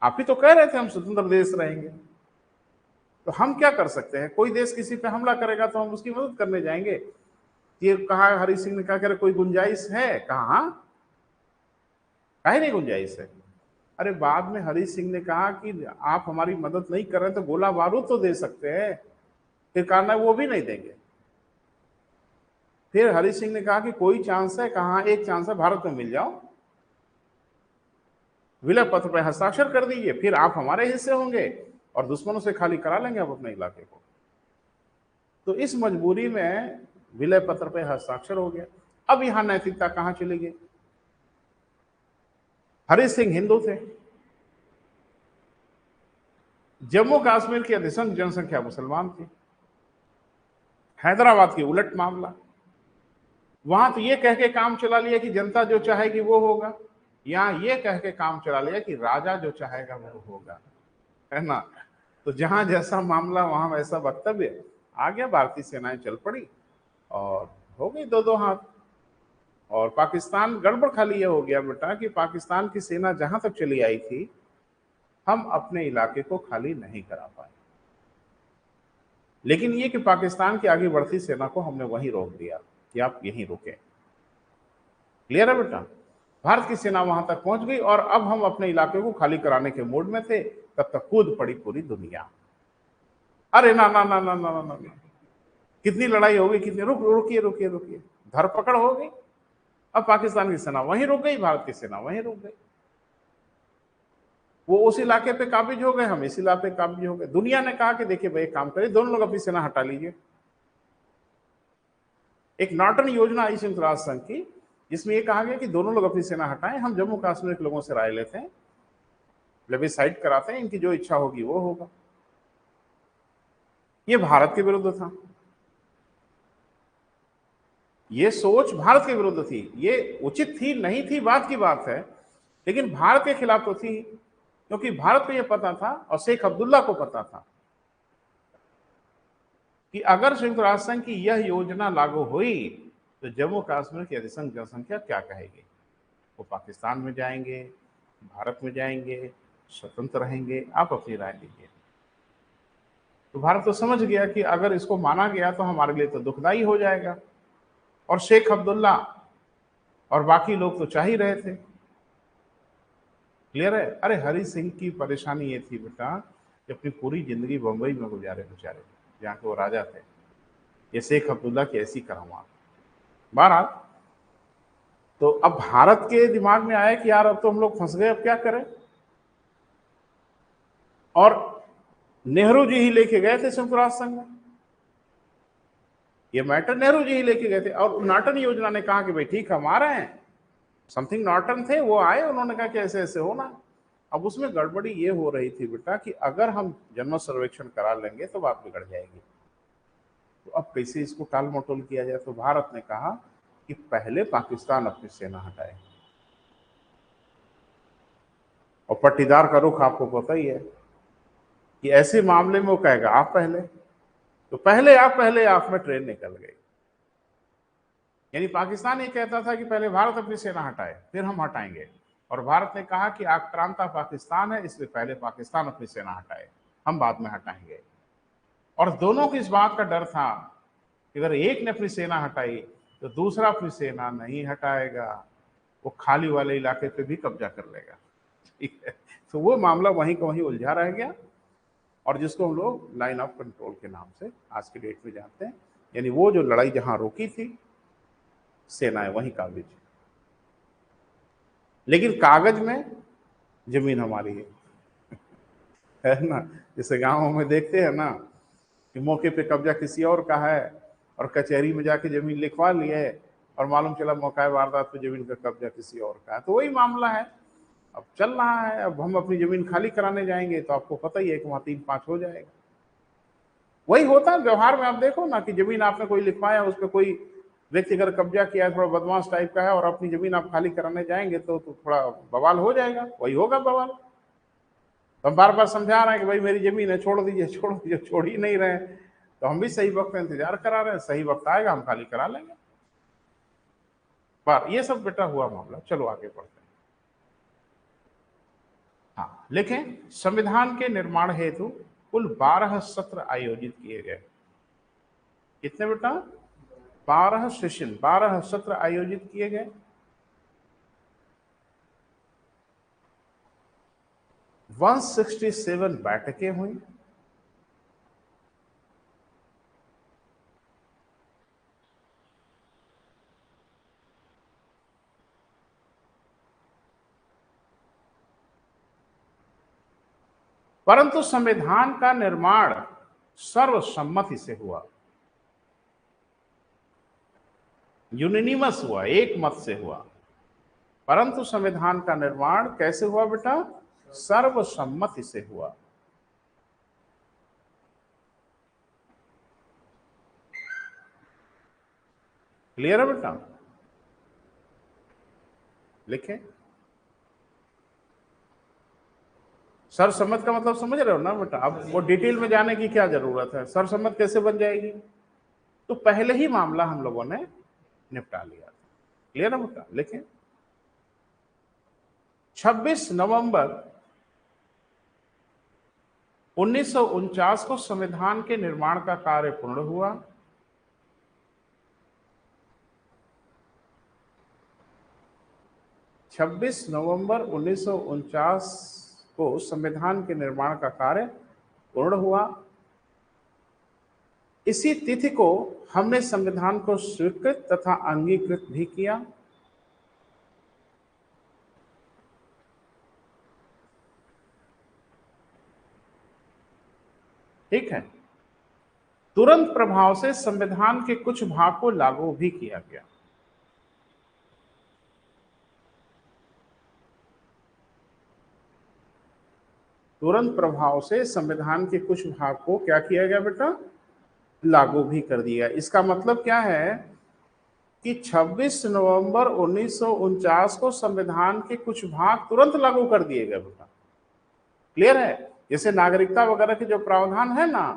आप ही तो कह रहे थे हम स्वतंत्र देश रहेंगे, तो हम क्या कर सकते हैं? कोई देश किसी पे हमला करेगा तो हम उसकी मदद करने जाएंगे। ये कहा, हरि सिंह ने कहा कि कोई गुंजाइश है? कहा काहे नहीं गुंजाइश है? अरे बाद में हरि सिंह ने कहा कि आप हमारी मदद नहीं कर रहे तो गोला बारूद तो दे सकते हैं। फिर कहा वो भी नहीं देंगे। फिर हरि सिंह ने कहा कि कोई चांस है? कहा एक चांस है, भारत में मिल जाओ, विलय पत्र पर हस्ताक्षर कर दीजिए, फिर आप हमारे हिस्से होंगे और दुश्मनों से खाली करा लेंगे आप अपने इलाके को। तो इस मजबूरी में विलय पत्र पर हस्ताक्षर हो गया। अब यहां नैतिकता कहां चली गई? हरि सिंह हिंदू थे, जम्मू कश्मीर की अधिकांश जनसंख्या मुसलमान थी। हैदराबाद की उलट मामला, वहां तो ये कह के काम चला लिया कि जनता जो चाहेगी वो होगा, यहां ये कह के काम चला लिया कि राजा जो चाहेगा वो होगा, है ना। तो जहां जैसा मामला वहां वैसा वक्तव्य आ गया। भारतीय सेनाएं चल पड़ी और हो गई दो दो हाथ। और पाकिस्तान, गड़बड़ खाली ये हो गया बेटा कि पाकिस्तान की सेना जहां तक चली आई थी, हम अपने इलाके को खाली नहीं करा पाए। लेकिन ये कि पाकिस्तान की आगे बढ़ती सेना को हमने वहीं रोक दिया कि आप यहीं रुके। क्लियर है बेटा? भारत की सेना वहां तक पहुंच गई और अब हम अपने इलाके को खाली कराने के मूड में थे। तब तक कूद पड़ी पूरी दुनिया। अरे ना ना ना ना ना ना, ना, ना। कितनी लड़ाई हो गई, कितनी, रुकिए रुकिए रुकिए, धरपकड़ हो गई। अब पाकिस्तान की सेना वहीं रुक गई, भारत की सेना वहीं रुक गई। वो उस इलाके पे काबिज हो गए, हम इस इलाके पे काबिज हो गए। दुनिया ने कहा कि देखिए भाई, एक काम करिए, दोनों लोग अपनी सेना हटा लीजिए। एक नॉर्टन योजना आई संयुक्त राष्ट्र संघ की, जिसमें ये कहा गया कि दोनों लोग अपनी सेना हटाएं, हम जम्मू कश्मीर के लोगों से राय लेते हैं, प्लेबिसाइड कराते हैं, इनकी जो इच्छा होगी वो होगा। ये भारत के विरुद्ध था। ये सोच भारत के विरुद्ध थी। ये उचित थी नहीं थी बात की बात है, लेकिन भारत के खिलाफ तो थी, क्योंकि भारत को यह पता था और शेख अब्दुल्ला को पता था कि अगर संयुक्त राष्ट्र संघ की यह योजना लागू हुई तो जम्मू कश्मीर की अधिकांश जनसंख्या क्या कहेगी? वो पाकिस्तान में जाएंगे, भारत में जाएंगे, स्वतंत्र रहेंगे? आप अपनी राय दीजिए। तो भारत तो समझ गया कि अगर इसको माना गया तो हमारे लिए तो दुखदाई हो जाएगा, और शेख अब्दुल्ला और बाकी लोग तो चाह ही रहे थे। क्लियर है? अरे हरि सिंह की परेशानी ये थी बेटा कि अपनी पूरी जिंदगी बंबई में गुजारे बेचारे, जहाँ के वो राजा थे। ये शेख अब्दुल्ला की ऐसी करामात। बहरहाल, तो अब भारत के दिमाग में आया कि यार अब तो हम लोग फंस गए, अब क्या करें। और नेहरू जी ही लेके गए थे संयुक्त राष्ट्र संघ में, ये मैटर नेहरू जी ही लेके गए थे। और नॉर्टन योजना ने कहा कि भाई ठीक, हम आ रहे हैं, समथिंग नॉर्टन थे, वो आए, उन्होंने कहा कि ऐसे ऐसे होना। अब उसमें गड़बड़ी ये हो रही थी बेटा कि अगर हम जनमत सर्वेक्षण करा लेंगे तो बात बिगड़ जाएगी। तो अब कैसे इसको टाल मटोल किया जाए? तो भारत ने कहा कि पहले पाकिस्तान अपनी सेना हटाए। और पट्टीदार का रुख आपको पता ही है कि ऐसे मामले में वो कहेगा आप पहले, तो पहले आप में ट्रेन निकल गई। यानी पाकिस्तान ये कहता था कि पहले भारत अपनी सेना हटाए फिर हम हटाएंगे, और भारत ने कहा कि आक्रांता पाकिस्तान है इसलिए पहले पाकिस्तान अपनी सेना हटाए, हम बाद में हटाएंगे। और दोनों को इस बात का डर था कि अगर एक ने अपनी सेना हटाई तो दूसरा अपनी सेना नहीं हटाएगा, वो खाली वाले इलाके पे भी कब्जा कर लेगा। ठीक है, तो वो मामला वहीं का वहीं उलझा रह गया, और जिसको हम लोग लाइन ऑफ कंट्रोल के नाम से आज की डेट में जानते हैं। यानी वो जो लड़ाई जहां रोकी थी सेनाएं वहीं काबिज, लेकिन कागज में जमीन हमारी है ना। जैसे गांवों में देखते हैं ना कि मौके पे कब्जा किसी और का है और कचहरी में जाके जमीन लिखवा लिए और मालूम चला मौका वारदात पे जमीन का कब्जा किसी और का है। तो वही मामला है, अब चल रहा है। अब हम अपनी जमीन खाली कराने जाएंगे तो आपको पता ही है कि वहां 3-5 हो जाएगा। वही होता है व्यवहार में। आप देखो ना कि जमीन आपने कोई लिखवाया, उस पर कोई व्यक्ति अगर कब्जा किया है, थोड़ा बदमाश टाइप का है, और अपनी जमीन आप खाली कराने जाएंगे तो थोड़ा बवाल हो जाएगा, वही होगा बवाल। तो हम बार बार समझा रहे हैं कि भाई मेरी जमीन है, छोड़ दीजिए छोड़ दीजिए, छोड़ ही नहीं रहे। तो हम भी सही वक्त का इंतजार करा रहे हैं, सही वक्त आएगा हम खाली करा लेंगे। पर ये सब बेटा हुआ मामला। चलो आगे बढ़ते हैं। हाँ, लिखें संविधान के निर्माण हेतु कुल 12 सत्र आयोजित किए गए। कितने बेटा? 12 सेशन, 12 सत्र आयोजित किए गए। 167 बैठकें हुई। परंतु संविधान का निर्माण सर्वसम्मति से हुआ, यूनिनिमस हुआ, एक मत से हुआ। परंतु संविधान का निर्माण कैसे हुआ बेटा? सर्वसम्मति से हुआ। क्लियर है बेटा? लिखें। सर्वसम्मत का मतलब समझ रहे हो ना बेटा? अब वो डिटेल में जाने की क्या जरूरत है? सर्वसम्मत कैसे बन जाएगी? तो पहले ही मामला हम लोगों ने निपटा लिया था। क्लियर है बेटा? लिखें 26 नवंबर 1949 को संविधान के निर्माण का कार्य पूर्ण हुआ। छब्बीस नवंबर 1949 को संविधान के निर्माण का कार्य पूर्ण हुआ। इसी तिथि को हमने संविधान को स्वीकृत तथा अंगीकृत भी किया। ठीक है। तुरंत प्रभाव से संविधान के कुछ भाग को लागू भी किया गया। तुरंत प्रभाव से संविधान के कुछ भाग को क्या किया गया बेटा? लागू भी कर दिया। इसका मतलब क्या है कि 26 नवंबर 1949 को संविधान के कुछ भाग तुरंत लागू कर दिए गए बेटा। क्लियर है? जैसे नागरिकता वगैरह के जो प्रावधान है ना,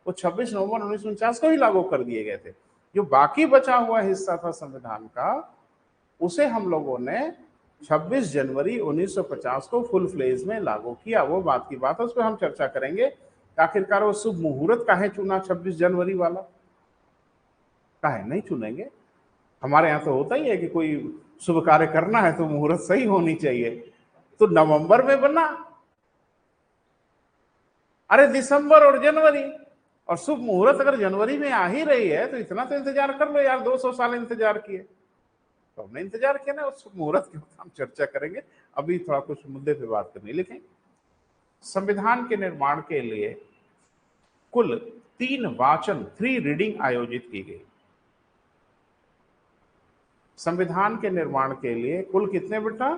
वो 26 नवंबर 1949 को ही लागू कर दिए गए थे। जो बाकी बचा हुआ हिस्सा था संविधान का, उसे हम लोगों ने 26 जनवरी 1950 को फुल फ्लेज में लागू किया। वो बात की बात है, उस पर हम चर्चा करेंगे। आखिरकार वो शुभ मुहूर्त काहे चुना 26 जनवरी वाला? काहे नहीं चुनेंगे? हमारे यहाँ तो होता ही है कि कोई शुभ कार्य करना है तो मुहूर्त सही होनी चाहिए। तो नवंबर में बना, अरे दिसंबर और जनवरी, और शुभ मुहूर्त अगर जनवरी में आ ही रही है तो इतना तो इंतजार कर लो यार। 200 साल इंतजार किए तो हमने इंतजार किया ना। उस मुहूर्त के ऊपर हम चर्चा करेंगे। अभी थोड़ा कुछ मुद्दे पे बात करनी। लिखें संविधान के निर्माण के लिए कुल 3 वाचन, 3 रीडिंग आयोजित की गई। संविधान के निर्माण के लिए कुल कितने बेटा?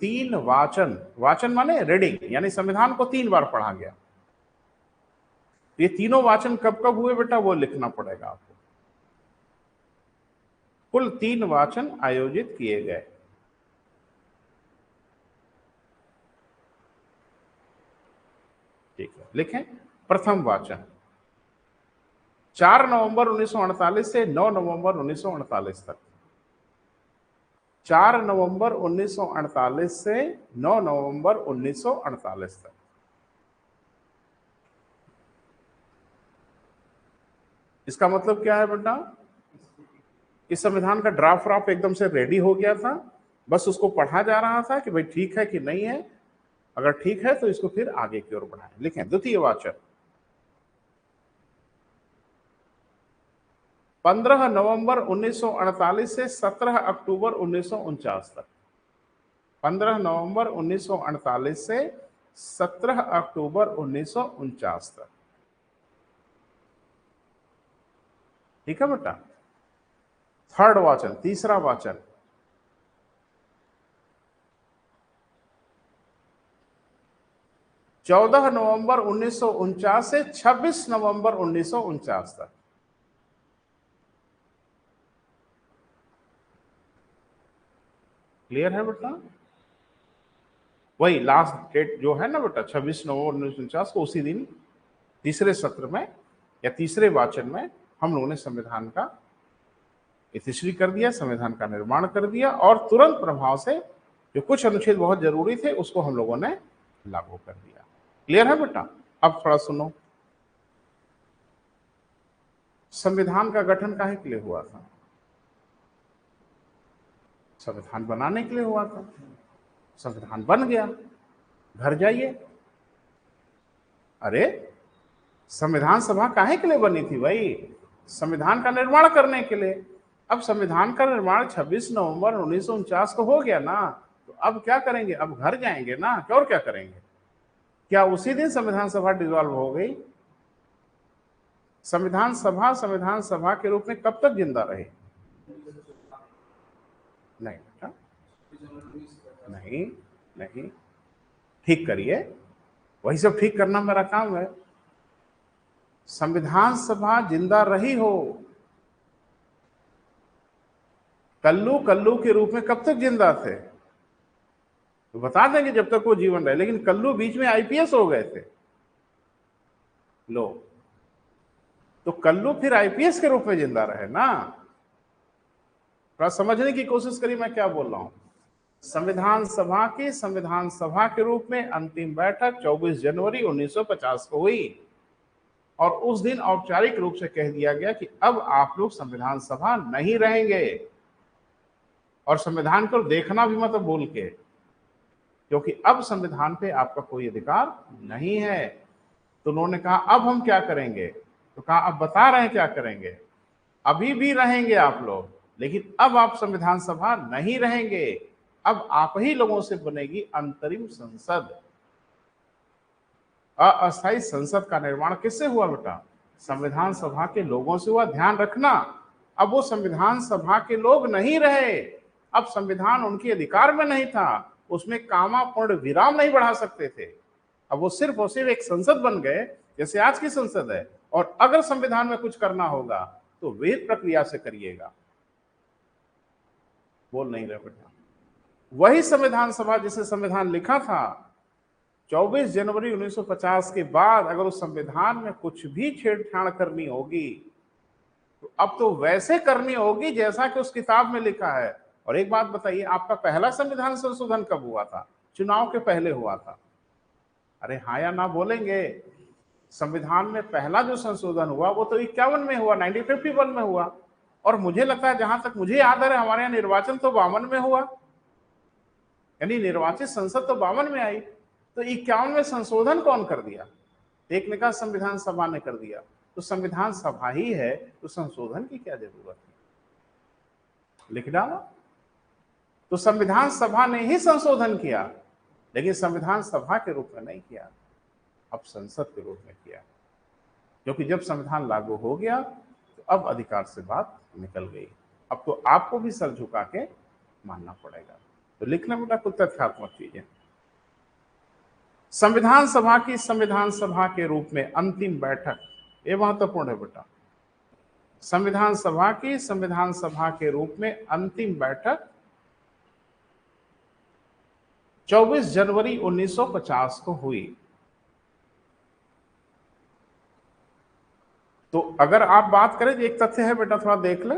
3 वाचन। वाचन माने रीडिंग, यानी संविधान को 3 बार पढ़ा गया। ये तीनों वाचन कब कब हुए बेटा, वो लिखना पड़ेगा आपको। कुल 3 वाचन आयोजित किए गए। ठीक है, लिखें। प्रथम वाचन 4 नवंबर 1948 से 9 नवंबर 1948 तक। 4 नवंबर 1948 से 9 नवंबर 1948 तक। इसका मतलब क्या है बेटा? इस संविधान का ड्राफ्ट एकदम से रेडी हो गया था, बस उसको पढ़ा जा रहा था कि भाई ठीक है कि नहीं है। अगर ठीक है तो इसको फिर आगे की ओर बढ़ाएं। लिखें द्वितीय वाचन 15 नवंबर 1948 से 17 अक्टूबर 1949 तक। 15 नवंबर 1948 से 17 अक्टूबर 1949 तक। ठीक है बेटा। थर्ड वाचन, तीसरा वाचन 14 नवंबर 1949 से 26 नवंबर 1949 तक। क्लियर है बेटा? वही लास्ट डेट जो है ना बेटा 26 नवंबर 1949 को, उसी दिन तीसरे सत्र में या तीसरे वाचन में हम लोगों ने संविधान का यथेश्वरी कर दिया, संविधान का निर्माण कर दिया और तुरंत प्रभाव से जो कुछ अनुच्छेद बहुत जरूरी थे उसको हम लोगों ने लागू कर दिया। क्लियर है बेटा? अब थोड़ा सुनो, संविधान का गठन काहे के लिए हुआ था? संविधान बनाने के लिए हुआ था। संविधान बन गया, घर जाइए। अरे संविधान सभा काहे के लिए बनी थी भाई? संविधान का निर्माण करने के लिए। अब संविधान का निर्माण 26 नवंबर 1949 को हो गया ना, तो अब क्या करेंगे? अब घर जाएंगे ना, और क्या करेंगे? क्या उसी दिन संविधान सभा डिसॉल्व हो गई? संविधान सभा के रूप में कब तक जिंदा रही? नहीं बेटा, नहीं नहीं, ठीक करिए, वही सब ठीक करना मेरा काम है। संविधान सभा जिंदा रही हो, कल्लू कल्लू के रूप में कब तक जिंदा थे? तो बता देंगे जब तक वो जीवन रहे, लेकिन कल्लू बीच में आईपीएस हो गए थे। लो, तो कल्लू फिर आईपीएस के रूप में जिंदा रहे ना। थोड़ा समझने की कोशिश करिए मैं क्या बोल रहा हूं। संविधान सभा के रूप में अंतिम बैठक 24 जनवरी 1950 को हुई और उस दिन औपचारिक रूप से कह दिया गया कि अब आप लोग संविधान सभा नहीं रहेंगे और संविधान को देखना भी मत भूल के, क्योंकि अब संविधान पे आपका कोई अधिकार नहीं है। तो उन्होंने कहा अब हम क्या करेंगे? तो कहा अब बता रहे हैं क्या करेंगे, अभी भी रहेंगे आप लोग, लेकिन अब आप संविधान सभा नहीं रहेंगे, अब आप ही लोगों से बनेगी अंतरिम संसद। अस्थायी संसद का निर्माण किससे हुआ बेटा? संविधान सभा के लोगों से हुआ। ध्यान रखना, अब वो संविधान सभा के लोग नहीं रहे, अब संविधान उनके अधिकार में नहीं था, उसमें कामा पूर्ण विराम नहीं बढ़ा सकते थे। अब वो सिर्फ और सिर्फ एक संसद बन गए, जैसे आज की संसद है। और अगर संविधान में कुछ करना होगा तो विहित प्रक्रिया से करिएगा। बोल नहीं रहे बेटा? वही संविधान सभा जिसे संविधान लिखा था 24 जनवरी 1950 के बाद अगर उस संविधान में कुछ भी छेड़छाड़ करनी होगी तो अब तो वैसे करनी होगी जैसा कि उस किताब में लिखा है। और एक बात बताइए, आपका पहला संविधान संशोधन कब हुआ था? चुनाव के पहले हुआ था। अरे हाँ या ना बोलेंगे? संविधान में पहला जो संशोधन हुआ वो तो 51 में हुआ, 1951 में हुआ। और मुझे लगता है, जहां तक मुझे याद है, हमारे यहाँ निर्वाचन तो 52 में हुआ, यानी निर्वाचित संसद तो 52 में आई। तो 51 में संशोधन कौन कर दिया? एक ने कहा संविधान सभा ने कर दिया। तो संविधान सभा ही है तो संशोधन की क्या जरूरत है? लिख डालो। तो संविधान सभा ने ही संशोधन किया, लेकिन संविधान सभा के रूप में नहीं किया, अब संसद के रूप में किया। क्योंकि जब संविधान लागू हो गया तो अब अधिकार से बात निकल गई। अब तो आपको भी सर झुका के मानना पड़ेगा। तो लिखना बेटा कुछ तथ्यात्मक चीजें। संविधान सभा की संविधान सभा के रूप में अंतिम बैठक, ये महत्वपूर्ण है बेटा। संविधान सभा की संविधान सभा के रूप में अंतिम बैठक 24 जनवरी 1950 को हुई। तो अगर आप बात करें तो एक तथ्य है बेटा, थोड़ा देख ले,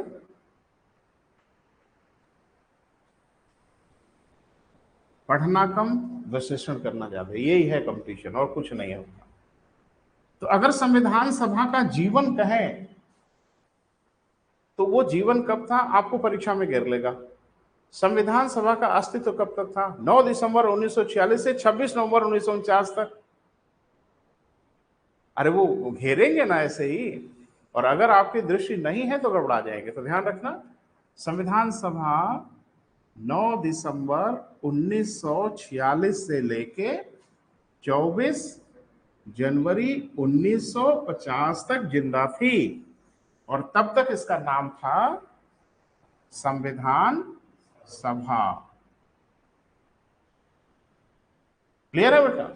पढ़ना कम विश्लेषण करना ज्यादा, यही है कंपटीशन और कुछ नहीं होता। तो अगर संविधान सभा का जीवन कहें तो वो जीवन कब था आपको परीक्षा में घेर लेगा। संविधान सभा का अस्तित्व कब तक था? 9 दिसंबर 1946 से 26 नवंबर 1949 तक। अरे वो घेरेंगे ना ऐसे ही, और अगर आपकी दृष्टि नहीं है तो गड़बड़ा जाएंगे। तो ध्यान रखना, संविधान सभा 9 दिसंबर 1946 से लेके 24 जनवरी 1950 तक जिंदा थी, और तब तक इसका नाम था संविधान सभा। क्लियर है बेटा?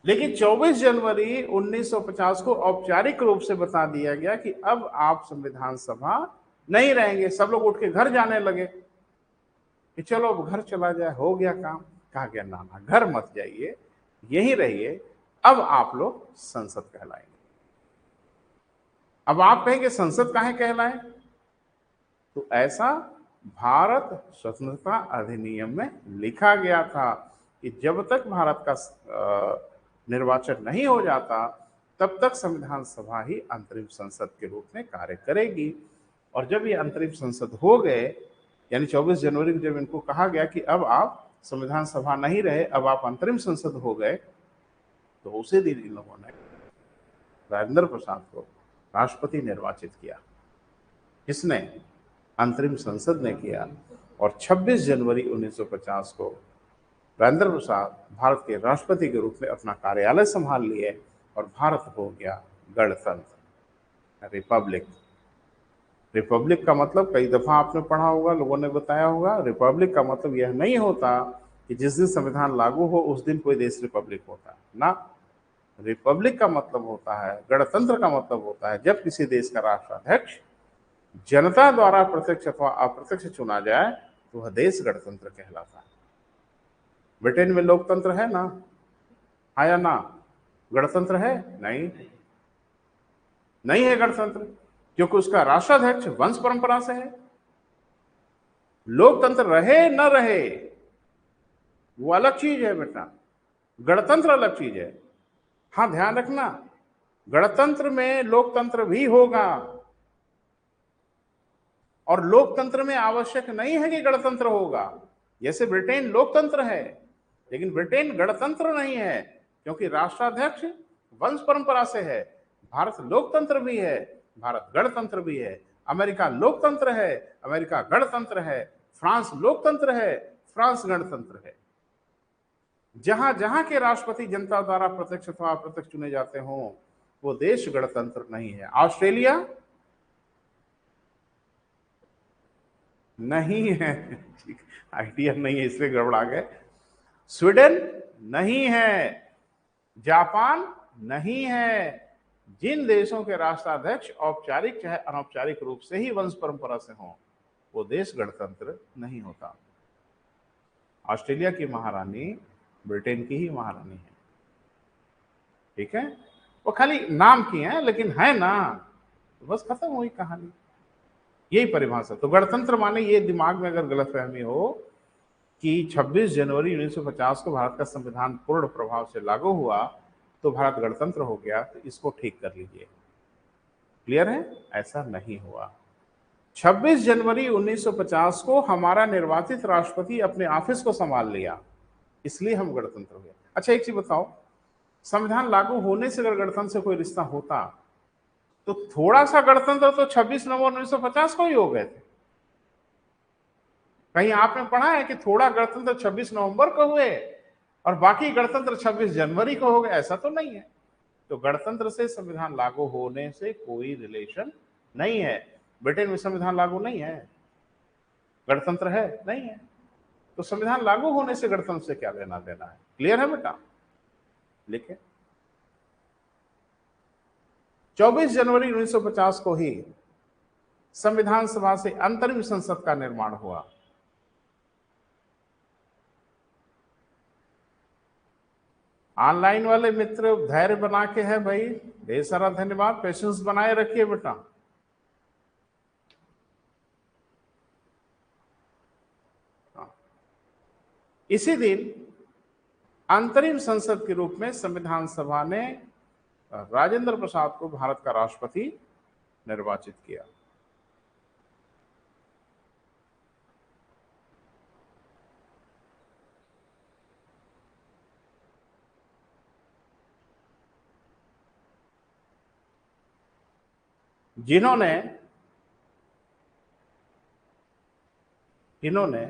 लेकिन 24 जनवरी 1950 को औपचारिक रूप से बता दिया गया कि अब आप संविधान सभा नहीं रहेंगे। सब लोग उठ के घर जाने लगे कि चलो अब घर चला जाए, हो गया काम। कहा गया ना ना, घर मत जाइए, यहीं रहिए, अब आप लोग संसद कहलाएंगे। अब आप कहेंगे संसद काहे कहलाए? तो ऐसा भारत स्वतंत्रता अधिनियम में लिखा गया था कि जब तक भारत का निर्वाचन नहीं हो जाता तब तक संविधान सभा ही अंतरिम संसद के रूप में कार्य करेगी। और जब ये अंतरिम संसद हो गए, यानी 24 जनवरी को जब इनको कहा गया कि अब आप संविधान सभा नहीं रहे, अब आप अंतरिम संसद हो गए, तो उसी दिन इन लोगों ने राजेंद्र प्रसाद को राष्ट्रपति निर्वाचित किया। किसने? अंतरिम संसद ने किया। और 26 जनवरी 1950 को राजेंद्र प्रसाद भारत के राष्ट्रपति के रूप में अपना कार्यालय संभाल लिए और भारत हो गया गणतंत्र, रिपब्लिक। रिपब्लिक का मतलब कई दफा आपने पढ़ा होगा, लोगों ने बताया होगा, रिपब्लिक का मतलब यह नहीं होता कि जिस दिन संविधान लागू हो उस दिन कोई देश रिपब्लिक होता है ना। रिपब्लिक का मतलब होता है, गणतंत्र का मतलब होता है जब किसी देश का राष्ट्राध्यक्ष जनता द्वारा प्रत्यक्ष अथवा अप्रत्यक्ष चुना जाए तो वह देश गणतंत्र कहलाता है। ब्रिटेन में लोकतंत्र है ना, हाँ या ना? गणतंत्र है? नहीं, नहीं है गणतंत्र, क्योंकि उसका राष्ट्राध्यक्ष वंश परंपरा से है। लोकतंत्र रहे न रहे वो अलग चीज है बेटा, गणतंत्र अलग चीज है। हाँ ध्यान रखना, गणतंत्र में लोकतंत्र भी होगा, और लोकतंत्र में आवश्यक नहीं है कि गणतंत्र होगा। जैसे ब्रिटेन लोकतंत्र है लेकिन ब्रिटेन गणतंत्र नहीं है, क्योंकि राष्ट्राध्यक्ष वंश परंपरा से है। भारत लोकतंत्र भी है, भारत गणतंत्र भी है। अमेरिका लोकतंत्र है, अमेरिका गणतंत्र है। फ्रांस लोकतंत्र है, फ्रांस गणतंत्र है। जहां जहां के राष्ट्रपति जनता द्वारा प्रत्यक्ष अथवा अप्रत्यक्ष चुने जाते हों वो देश गणतंत्र नहीं है। ऑस्ट्रेलिया नहीं है, आइडिया नहीं है इसलिए गड़बड़ा गए। स्वीडन नहीं है, जापान नहीं है। जिन देशों के राष्ट्राध्यक्ष औपचारिक चाहे अनौपचारिक रूप से ही वंश परंपरा से हों वो देश गणतंत्र नहीं होता। ऑस्ट्रेलिया की महारानी ब्रिटेन की ही महारानी है, ठीक है? वो खाली नाम की है लेकिन है ना, तो बस खत्म हुई कहानी। यही परिभाषा। तो गणतंत्र माने ये दिमाग में अगर गलतफहमी हो कि 26 जनवरी 1950 को भारत का संविधान पूर्ण प्रभाव से लागू हुआ तो भारत गणतंत्र हो गया, तो इसको ठीक कर लीजिए। क्लियर है? ऐसा नहीं हुआ। 26 जनवरी 1950 को हमारा निर्वाचित राष्ट्रपति अपने ऑफिस को संभाल लिया, इसलिए हम गणतंत्र हुए। अच्छा एक चीज बताओ, संविधान लागू होने से अगर गणतंत्र से कोई रिश्ता होता तो थोड़ा सा गणतंत्र तो 26 नवंबर 1950 को ही हो गए थे। कहीं आपने पढ़ा है कि थोड़ा गणतंत्र 26 नवंबर को हुए और बाकी गणतंत्र 26 जनवरी को हो गए? ऐसा तो नहीं है। तो गणतंत्र से संविधान लागू होने से कोई रिलेशन नहीं है। ब्रिटेन में संविधान लागू नहीं है, गणतंत्र है नहीं है, तो संविधान लागू होने से गणतंत्र से क्या लेना देना है? क्लियर है बेटा? लिखे 24 जनवरी 1950 को ही संविधान सभा से अंतरिम संसद का निर्माण हुआ। ऑनलाइन वाले मित्र धैर्य बना के है भाई, ढेर सारा धन्यवाद, पेशेंस बनाए रखिए बेटा। इसी दिन अंतरिम संसद के रूप में संविधान सभा ने राजेंद्र प्रसाद को भारत का राष्ट्रपति निर्वाचित किया। इन्होंने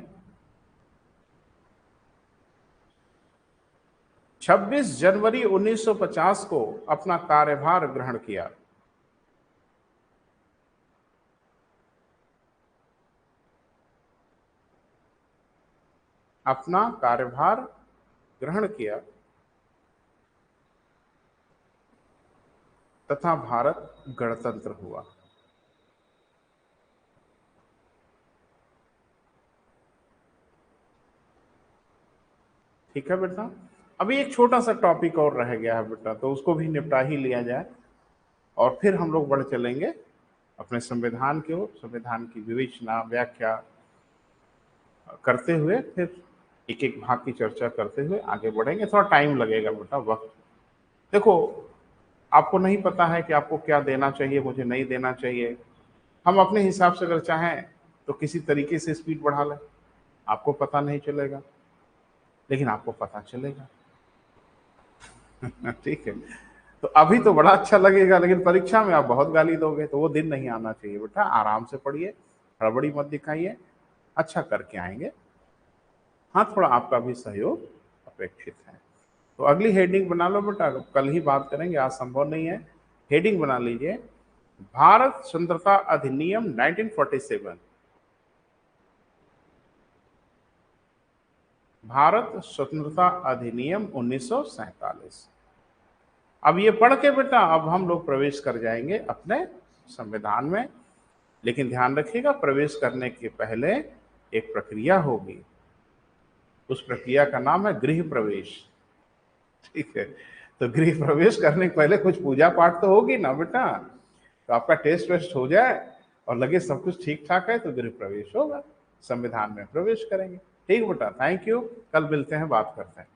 26 जनवरी 1950 को अपना कार्यभार ग्रहण किया। अपना कार्यभार ग्रहण किया तथा भारत गणतंत्र हुआ। ठीक है बेटा, अभी एक छोटा सा टॉपिक और रह गया है बेटा, तो उसको भी निपटा ही लिया जाए और फिर हम लोग बढ़ चलेंगे अपने संविधान की ओर। संविधान की विवेचना, व्याख्या करते हुए फिर एक एक भाग की चर्चा करते हुए आगे बढ़ेंगे। थोड़ा टाइम लगेगा बेटा, वक्त। देखो, आपको नहीं पता है कि आपको क्या देना चाहिए, मुझे नहीं देना चाहिए। हम अपने हिसाब से अगर चाहें तो किसी तरीके से स्पीड बढ़ा लें, आपको पता नहीं चलेगा, लेकिन आपको पता चलेगा। ठीक है, तो अभी तो बड़ा अच्छा लगेगा, लेकिन परीक्षा में आप बहुत गाली दोगे, तो वो दिन नहीं आना चाहिए बेटा। आराम से पढ़िए, हड़बड़ी मत दिखाइए, अच्छा करके आएंगे। हाँ, थोड़ा आपका भी सहयोग अपेक्षित है। तो अगली हेडिंग बना लो बेटा, कल ही बात करेंगे, आज संभव नहीं है। हेडिंग बना लीजिए, भारत स्वतंत्रता अधिनियम 1947। भारत स्वतंत्रता अधिनियम 1947। अब ये पढ़ के बेटा अब हम लोग प्रवेश कर जाएंगे अपने संविधान में, लेकिन ध्यान रखिएगा प्रवेश करने के पहले एक प्रक्रिया होगी। उस प्रक्रिया का नाम है गृह प्रवेश। ठीक है, तो गृह प्रवेश करने के पहले कुछ पूजा पाठ तो होगी ना बेटा। तो आपका टेस्ट वेस्ट हो जाए और लगे सब कुछ ठीक ठाक है तो गृह प्रवेश होगा, संविधान में प्रवेश करेंगे। ठीक बेटा, थैंक यू, कल मिलते हैं, बात करते हैं।